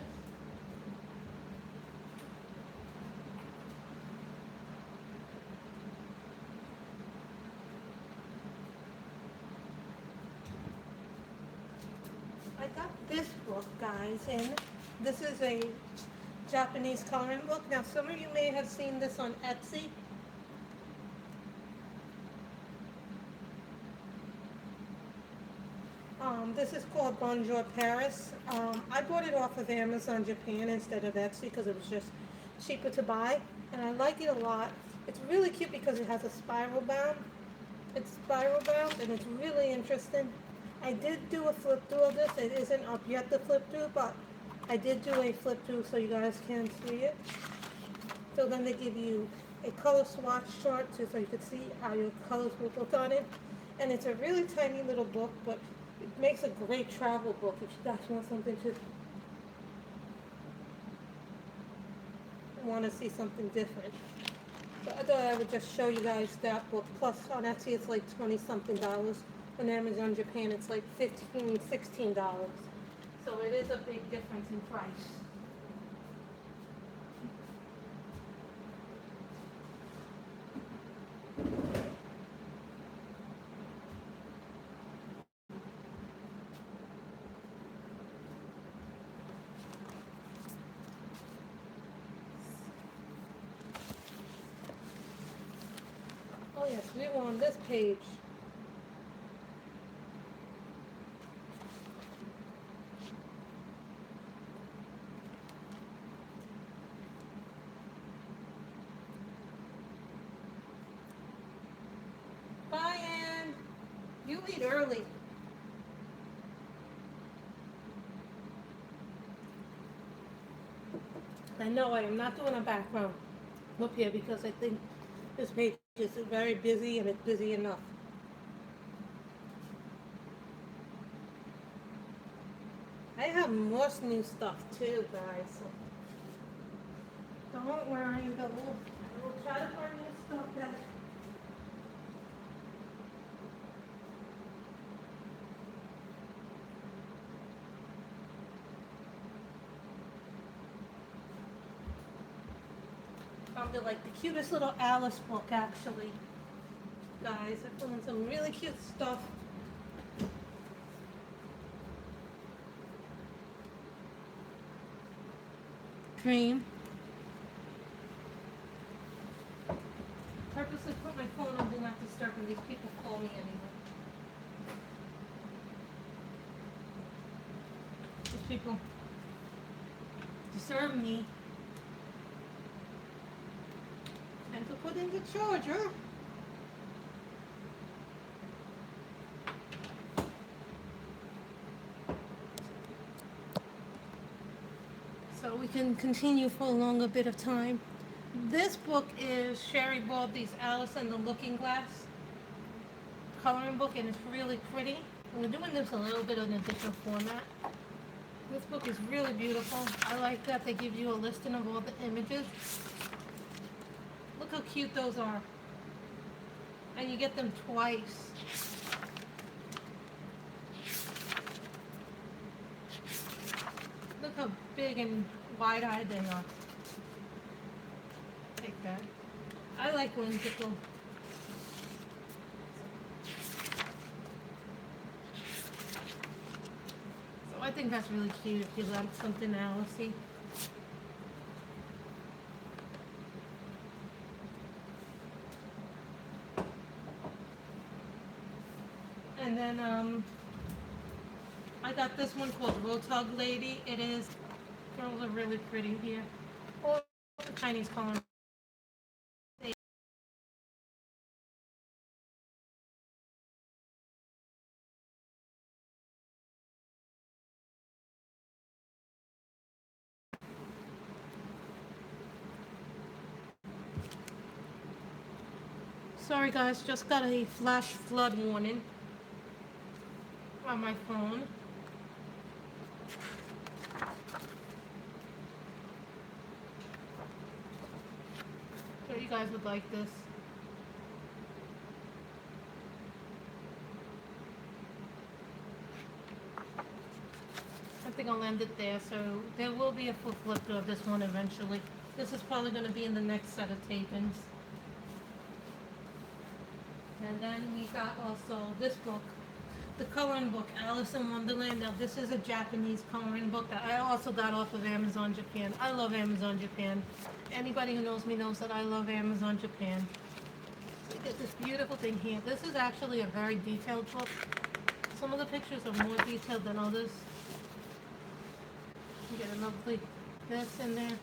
I got this book, guys, and this is a Japanese coloring book. Now, some of you may have seen this on Etsy. This is called Bonjour Paris. I bought it off of Amazon Japan instead of Etsy because it was just cheaper to buy, and I like it a lot. It's really cute because it has a spiral bound. It's spiral bound, and it's really interesting. I did do a flip through of this. It isn't up yet, the flip through, but I did do a flip through so you guys can see it. So then they give you a color swatch chart so you can see how your colors will look on it. And it's a really tiny little book, but it makes a great travel book if you guys want something to want to see something different. So I thought I would just show you guys that book. Plus on Etsy it's like 20 something dollars. On Amazon Japan it's like $15, $16. So it is a big difference in price. Oh yes, we were on this page. Bye, Ann. You eat early. I know I am not doing a background up here because I think this page is very busy and it's busy enough. I have more new stuff too, guys. So don't worry, we'll try to find new stuff that. Found it like the cutest little Alice book, actually. Guys, I found some really cute stuff. Dream. Purposely put my phone on Do Not Disturb when these people call me anyway. These people disturb me. And to put in the charger. So we can continue for a longer bit of time. This book is Sherry Baldy's Alice and the Looking Glass coloring book, and it's really pretty. We're doing this a little bit in a different format. This book is really beautiful. I like that they give you a listing of all the images. Look how cute those are. And you get them twice. Look how big and wide-eyed they are. Take that. I like whimsical. So I think that's really cute if you like something Alice-y. And then I got this one called Rotug Lady. It is, girls are really pretty here. All the Chinese coloring. Sorry guys, just got a flash flood warning on my phone. So you guys would like this. I think I'll end it there, so there will be a full flip through of this one eventually. This is probably going to be in the next set of tapings. And then we got also this book, the coloring book, Alice in Wonderland. Now this is a Japanese coloring book that I also got off of Amazon Japan. I love Amazon Japan. Anybody who knows me knows that I love Amazon Japan. So you get this beautiful thing here. This is actually a very detailed book. Some of the pictures are more detailed than others. You get a lovely this in there.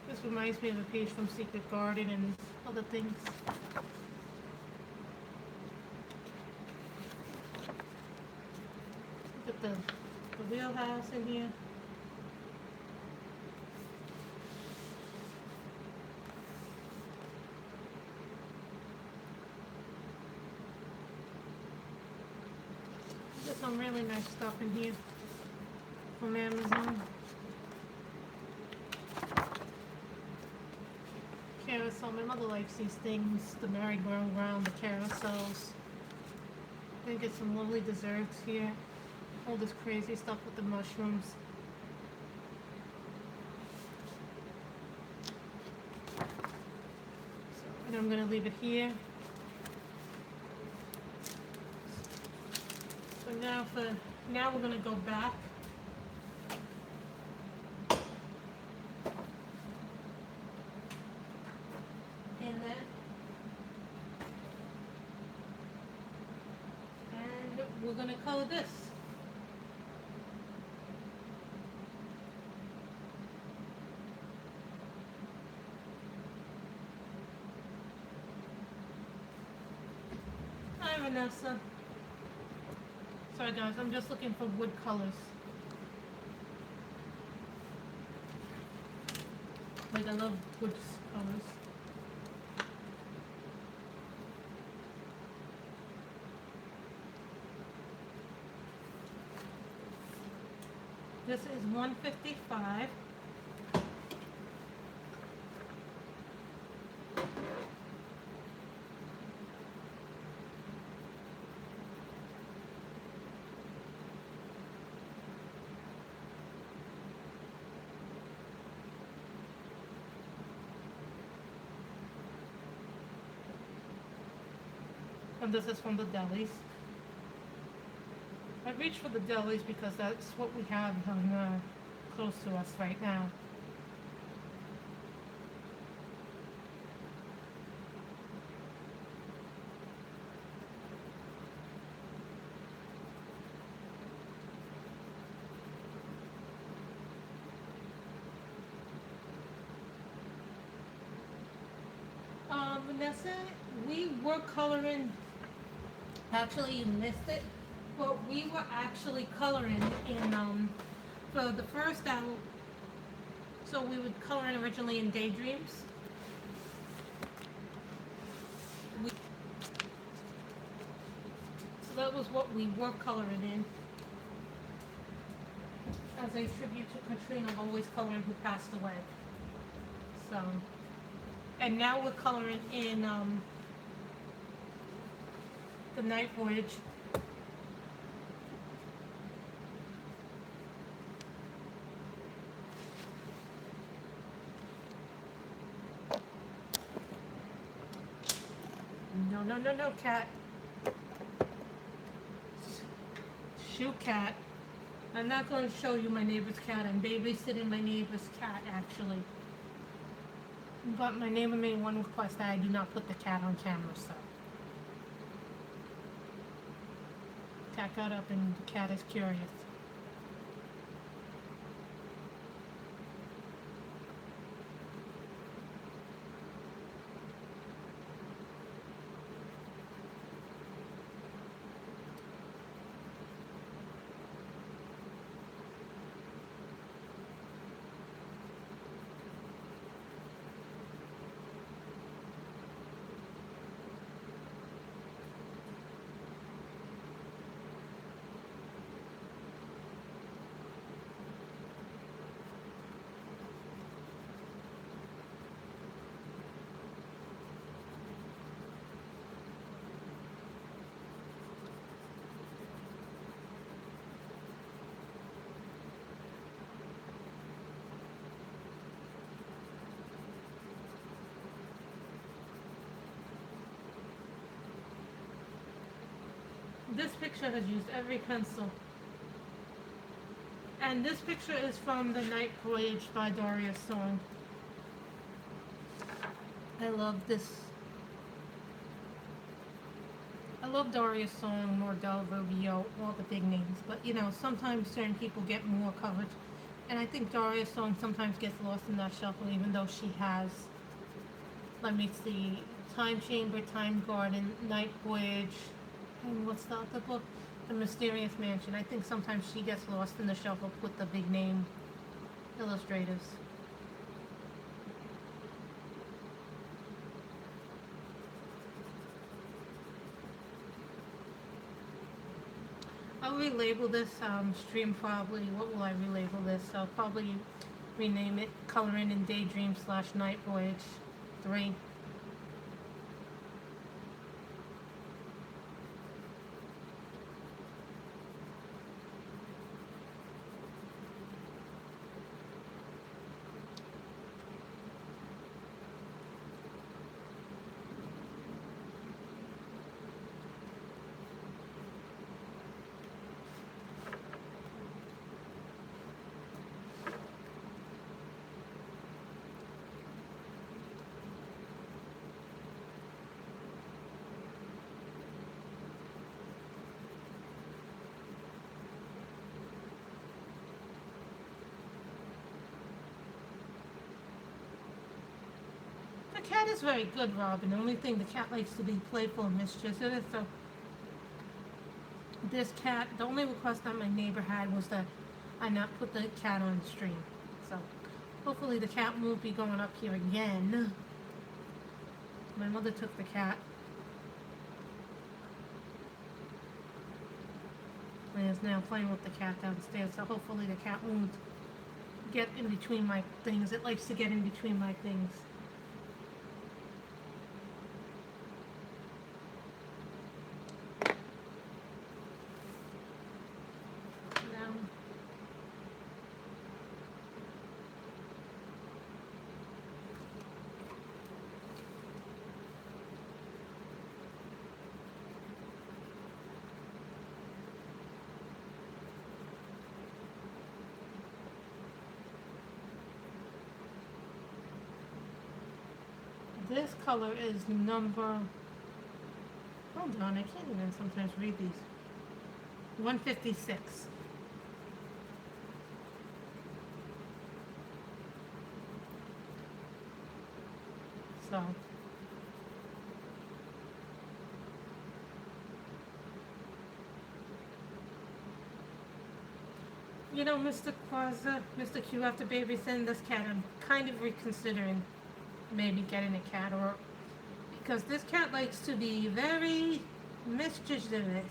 This reminds me of a page from Secret Garden and other things. Look at the wheelhouse in here. There's some really nice stuff in here. from Amazon. Carousel. My mother likes these things. The merry-go-round, the carousels. Gonna get some lovely desserts here. All this crazy stuff with the mushrooms. And I'm gonna leave it here. So now we're gonna go back. And we're gonna color this. Hi, Vanessa. Sorry guys, I'm just looking for wood colors. Like I love wood colors. This is 155. And this is from the delis. I reached for the delis because that's what we have on, close to us right now. Vanessa, we were coloring, actually you missed it, but we were actually coloring in, for the first out, so we would color in originally in Daydreams. So that was what we were coloring in. As a tribute to Katrine, I'm always coloring who passed away. So, and now we're coloring in the Night Voyage. No, cat. Shoo, cat. I'm not going to show you my neighbor's cat. I'm babysitting my neighbor's cat, actually. But my neighbor made one request that I do not put the cat on camera, so. Cat got up and the cat is curious. This picture has used every pencil. And this picture is from the Night Voyage by Daria's song. I love this. I love Daria's song, Nordell, Rubio, all the big names. But you know, sometimes certain people get more coverage. And I think Daria's song sometimes gets lost in that shuffle, even though she has, let me see, Time Chamber, Time Garden, Night Voyage, and what's the other book? The Mysterious Mansion. I think sometimes she gets lost in the shuffle with the big name illustrators. I'll relabel this stream probably. What will I relabel this? I'll probably rename it Coloring in Daydream/Night Voyage 3. The cat is very good, Robin. The only thing, the cat likes to be playful and mischievous. So this cat, the only request that my neighbor had was that I not put the cat on stream. So hopefully the cat won't be going up here again. My mother took the cat. And is now playing with the cat downstairs. So hopefully the cat won't get in between my things. It likes to get in between my things. This color is number, hold on, I can't even sometimes read these. 156. So, you know, Mr. Quaza, Mr. Q, after babysitting this cat, I'm kind of reconsidering maybe getting a cat, or because this cat likes to be very mischievous.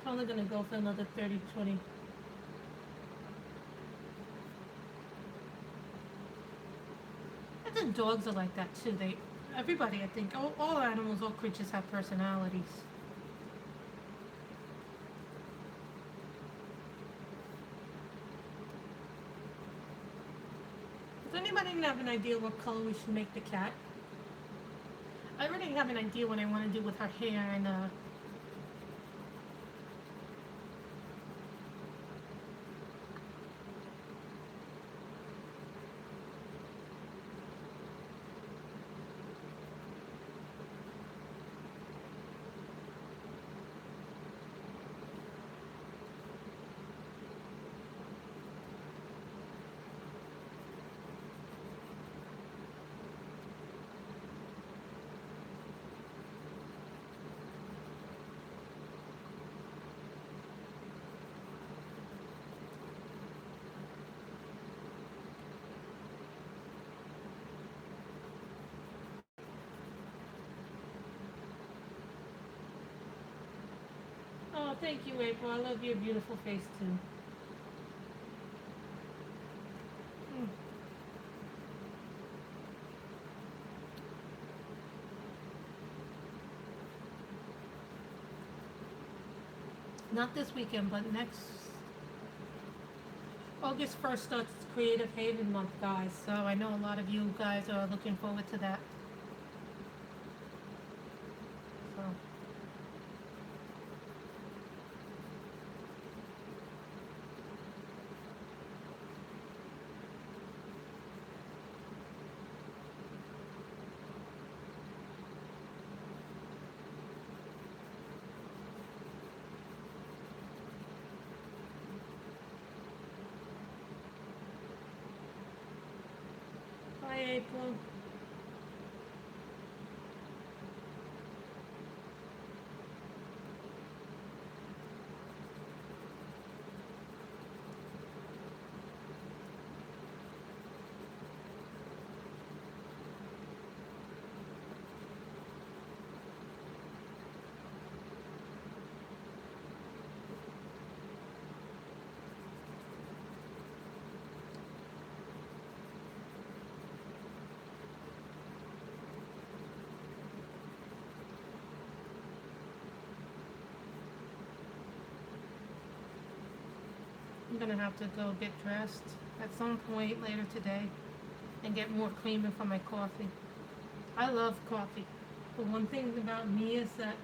Probably gonna go for another 30, 20. I think dogs are like that too. Everybody, I think, all animals, all creatures have personalities. Does anybody have an idea what color we should make the cat? I already have an idea what I want to do with her hair and oh, thank you, April. I love your beautiful face too. Mm. Not this weekend, but next August 1st starts Creative Haven Month, guys. So I know a lot of you guys are looking forward to that. So. April. I'm gonna have to go get dressed at some point later today and get more creamer for my coffee. I love coffee. But one thing about me is that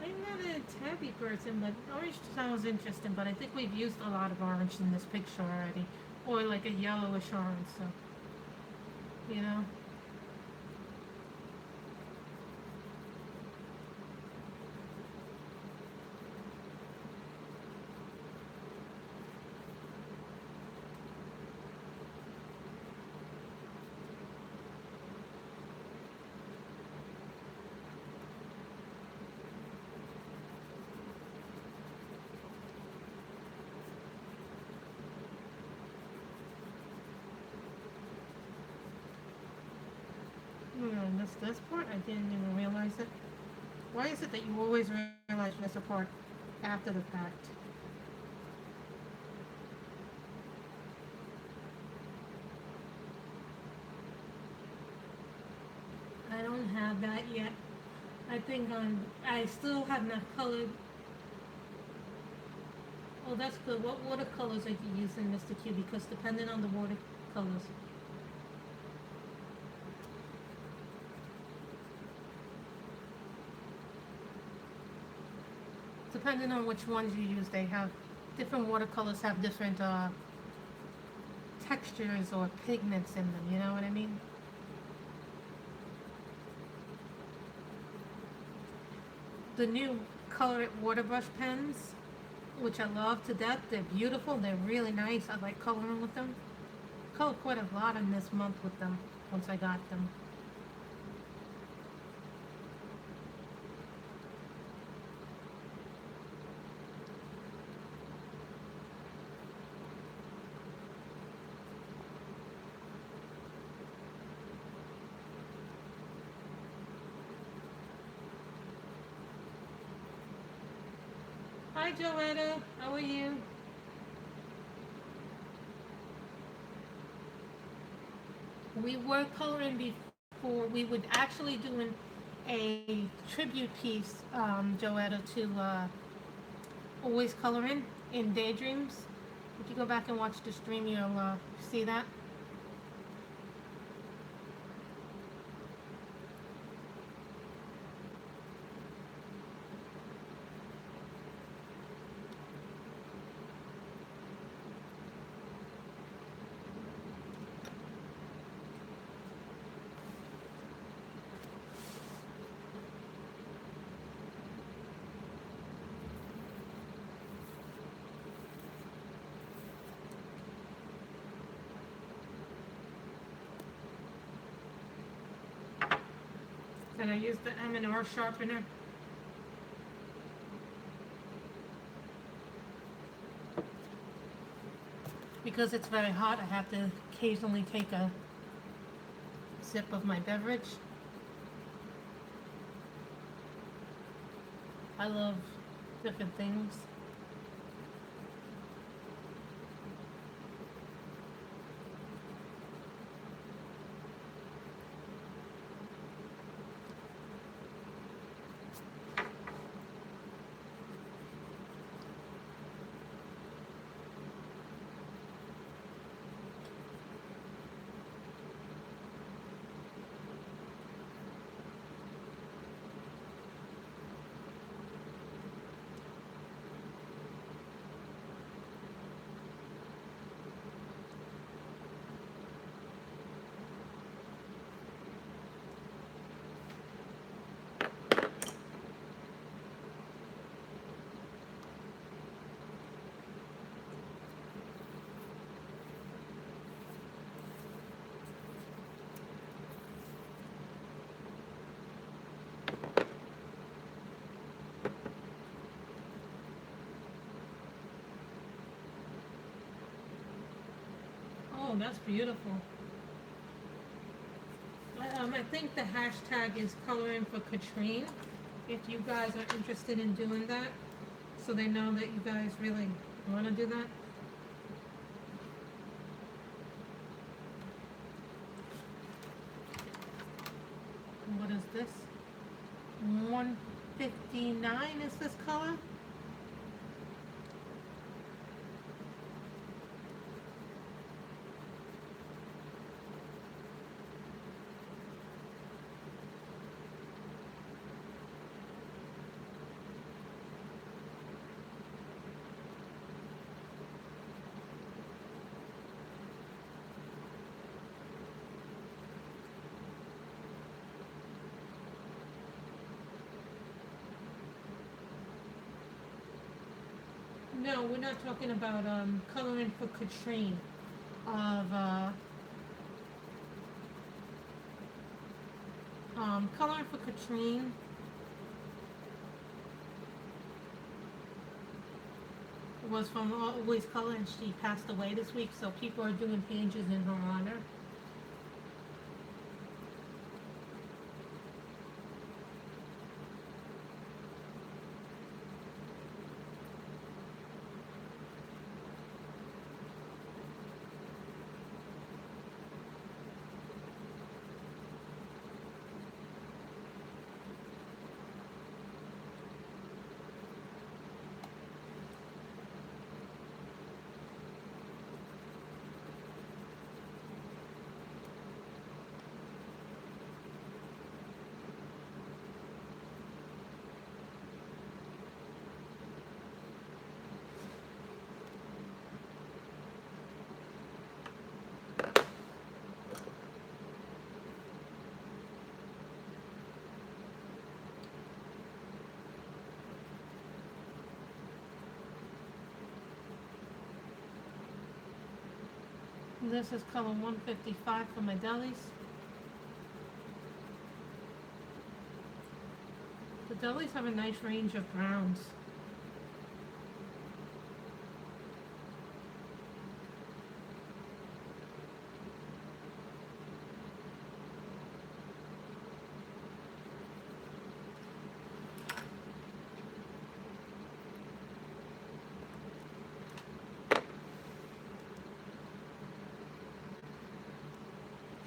I'm not a tabby person, but orange sounds interesting, but I think we've used a lot of orange in this picture already. Or like a yellowish orange, so, you know. This part, I didn't even realize it. Why is it that you always realize this part after the fact? I don't have that yet. I think I still have not colored. Oh, that's good. What watercolors are you using, Mr. Q? Because depending on the watercolors. Depending on which ones you use, they have different watercolors have different textures or pigments in them. You know what I mean? The new colored water brush pens, which I love to death. They're beautiful. They're really nice. I like coloring with them. Colored quite a lot in this month with them once I got them. Hi, Joanna. How are you? We were coloring before. We would actually do a tribute piece, Joanna, to Always Coloring in Daydreams. If you go back and watch the stream, you'll see that. And I used the M&R sharpener. Because it's very hot, I have to occasionally take a sip of my beverage. I love different things. that's beautiful. I think the hashtag is coloring for Katrine. If you guys are interested in doing that, so they know that you guys really want to do that. What is this? 159 is this color? No, we're not talking about coloring for Katrine of coloring for Katrine was from Always Color, and she passed away this week, so people are doing pages in her honor. This is color 155 for my delis. The delis have a nice range of browns.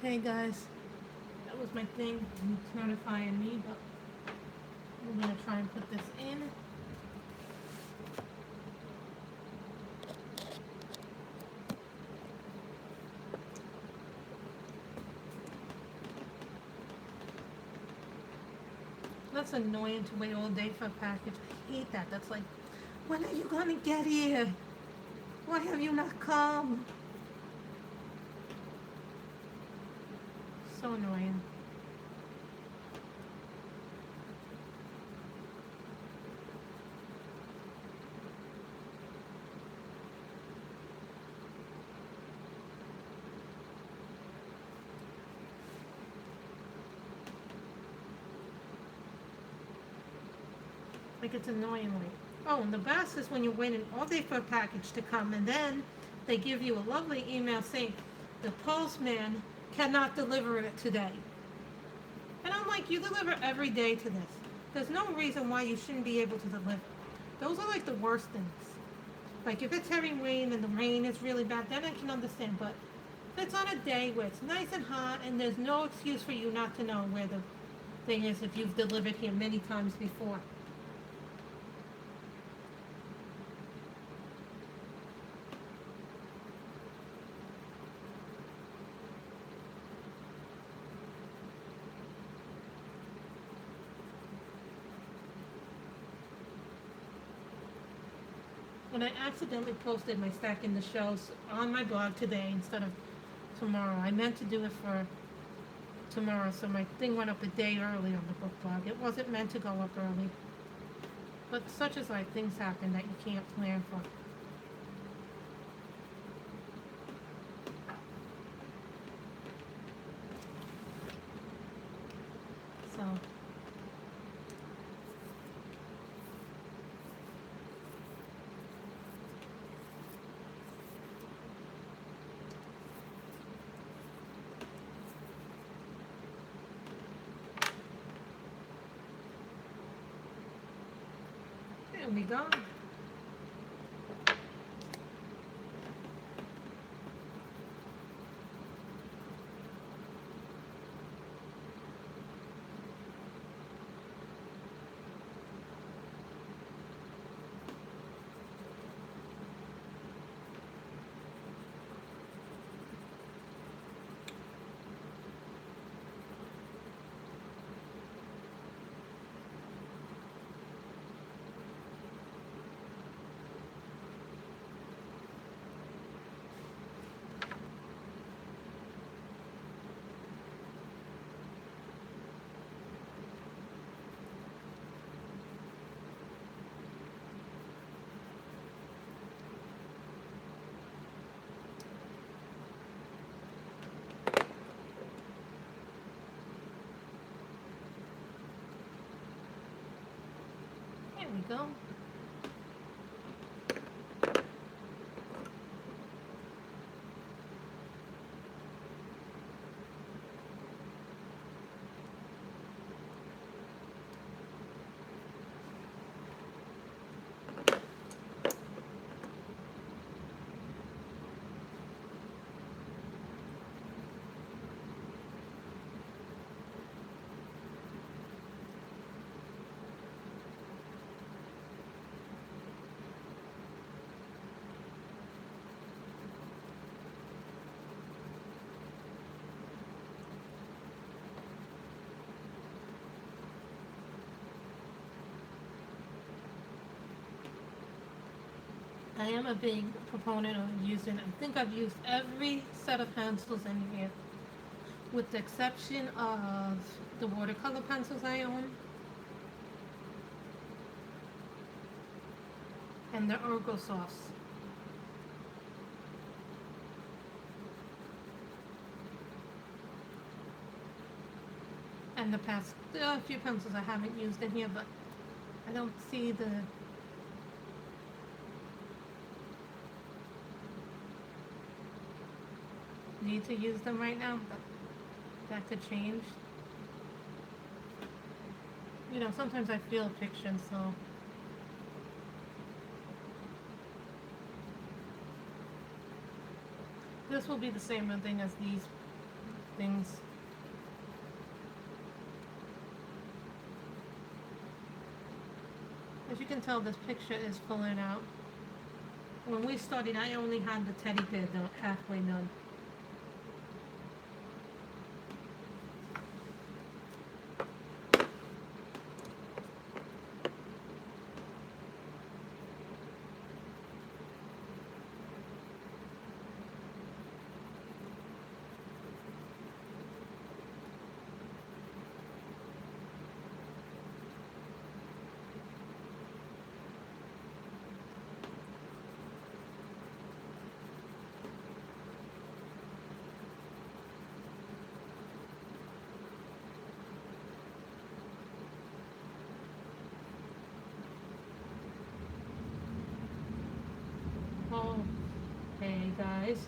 Hey guys, that was my thing notifying me, but we're gonna try and put this in. That's annoying to wait all day for a package. I hate that. That's like, when are you gonna get here? Why have you not come? So annoying. Like, it's annoying. Like, oh, and the best is when you're waiting all day for a package to come, and then they give you a lovely email saying the postman cannot deliver it today. And I'm like, you deliver every day to this. There's no reason why you shouldn't be able to deliver. Those are like the worst things. Like, if it's heavy rain and the rain is really bad, then I can understand. But if it's on a day where it's nice and hot and there's no excuse for you not to know where the thing is if you've delivered here many times before. When I accidentally posted my Stacking the Shelves on my blog today instead of tomorrow, I meant to do it for tomorrow, so my thing went up a day early on the book blog. It wasn't meant to go up early. But such as life, things happen that you can't plan for. So we go. Here we go. I am a big proponent of using, I think I've used every set of pencils in here, with the exception of the watercolor pencils I own, and the Ergo Softs. And the past, there are a few pencils I haven't used in here, but I don't see the need to use them right now, but that could change. You know, sometimes I feel a picture, so this will be the same thing as these things. As you can tell, this picture is filling out. When we started, I only had the teddy bear done, halfway done. Oh, hey guys.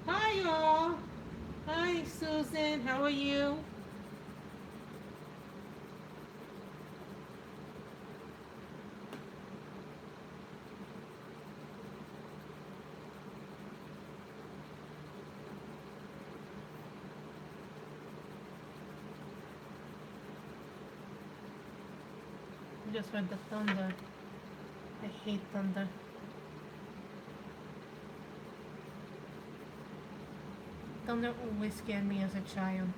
Hi y'all. Hi Susan, how are you? I just heard the thunder. I hate thunder. Thunder always scared me as a child.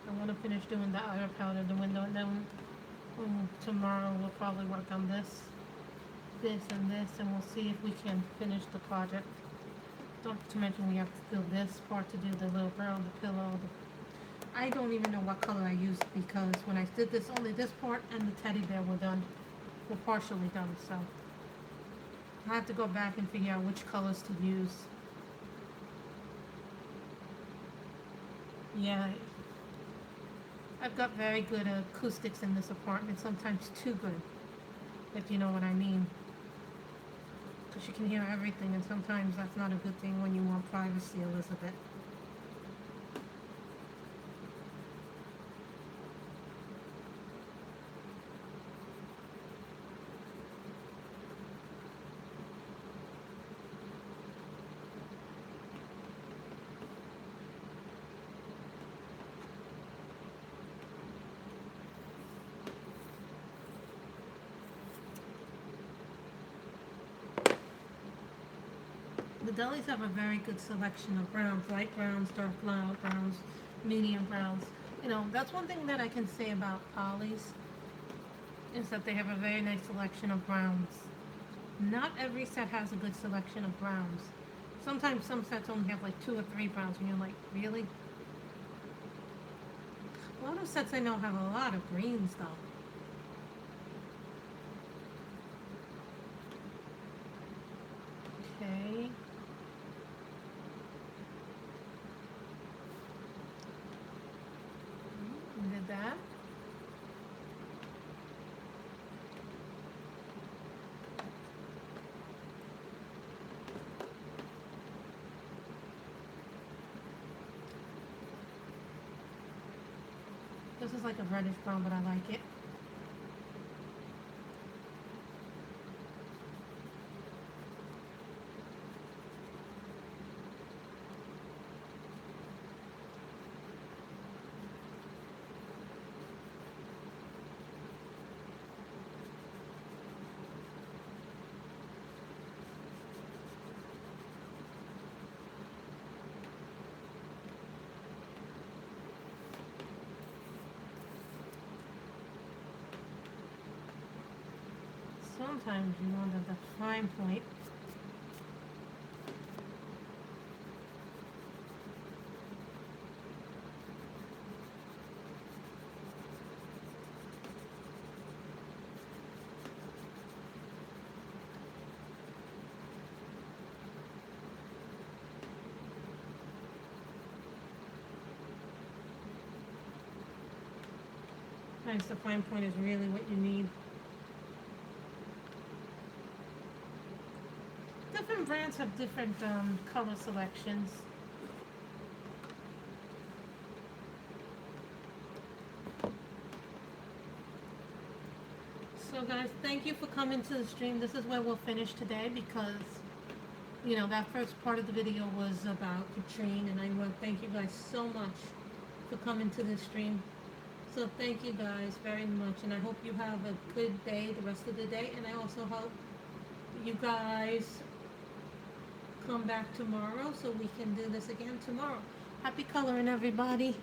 I want to finish doing the outer powder, the window, and then tomorrow we'll probably work on this, and this, and we'll see if we can finish the project. Not to mention we have to do this part to do the little girl, the pillow. I don't even know what color I used because when I did this, only this part and the teddy bear were done. Were partially done, so I have to go back and figure out which colors to use. Yeah, I've got very good acoustics in this apartment, sometimes too good, if you know what I mean. Because you can hear everything, and sometimes that's not a good thing when you want privacy, Elizabeth. The delis have a very good selection of browns, light browns, dark browns, medium browns. You know, that's one thing that I can say about Ollie's is that they have a very nice selection of browns. Not every set has a good selection of browns. Sometimes some sets only have like 2 or 3 browns, and you're like, really? A lot of sets I know have a lot of greens, though. Okay. We did that. This is like a reddish brown, but I like it. Sometimes you want the fine point. Sometimes the fine point is really what you need. Different brands have different color selections. So guys, thank you for coming to the stream. This is where we'll finish today because, you know, that first part of the video was about Katrine, and I want to thank you guys so much for coming to the stream. So thank you guys very much, and I hope you have a good day the rest of the day, and I also hope you guys come back tomorrow so we can do this again tomorrow. Happy coloring, everybody.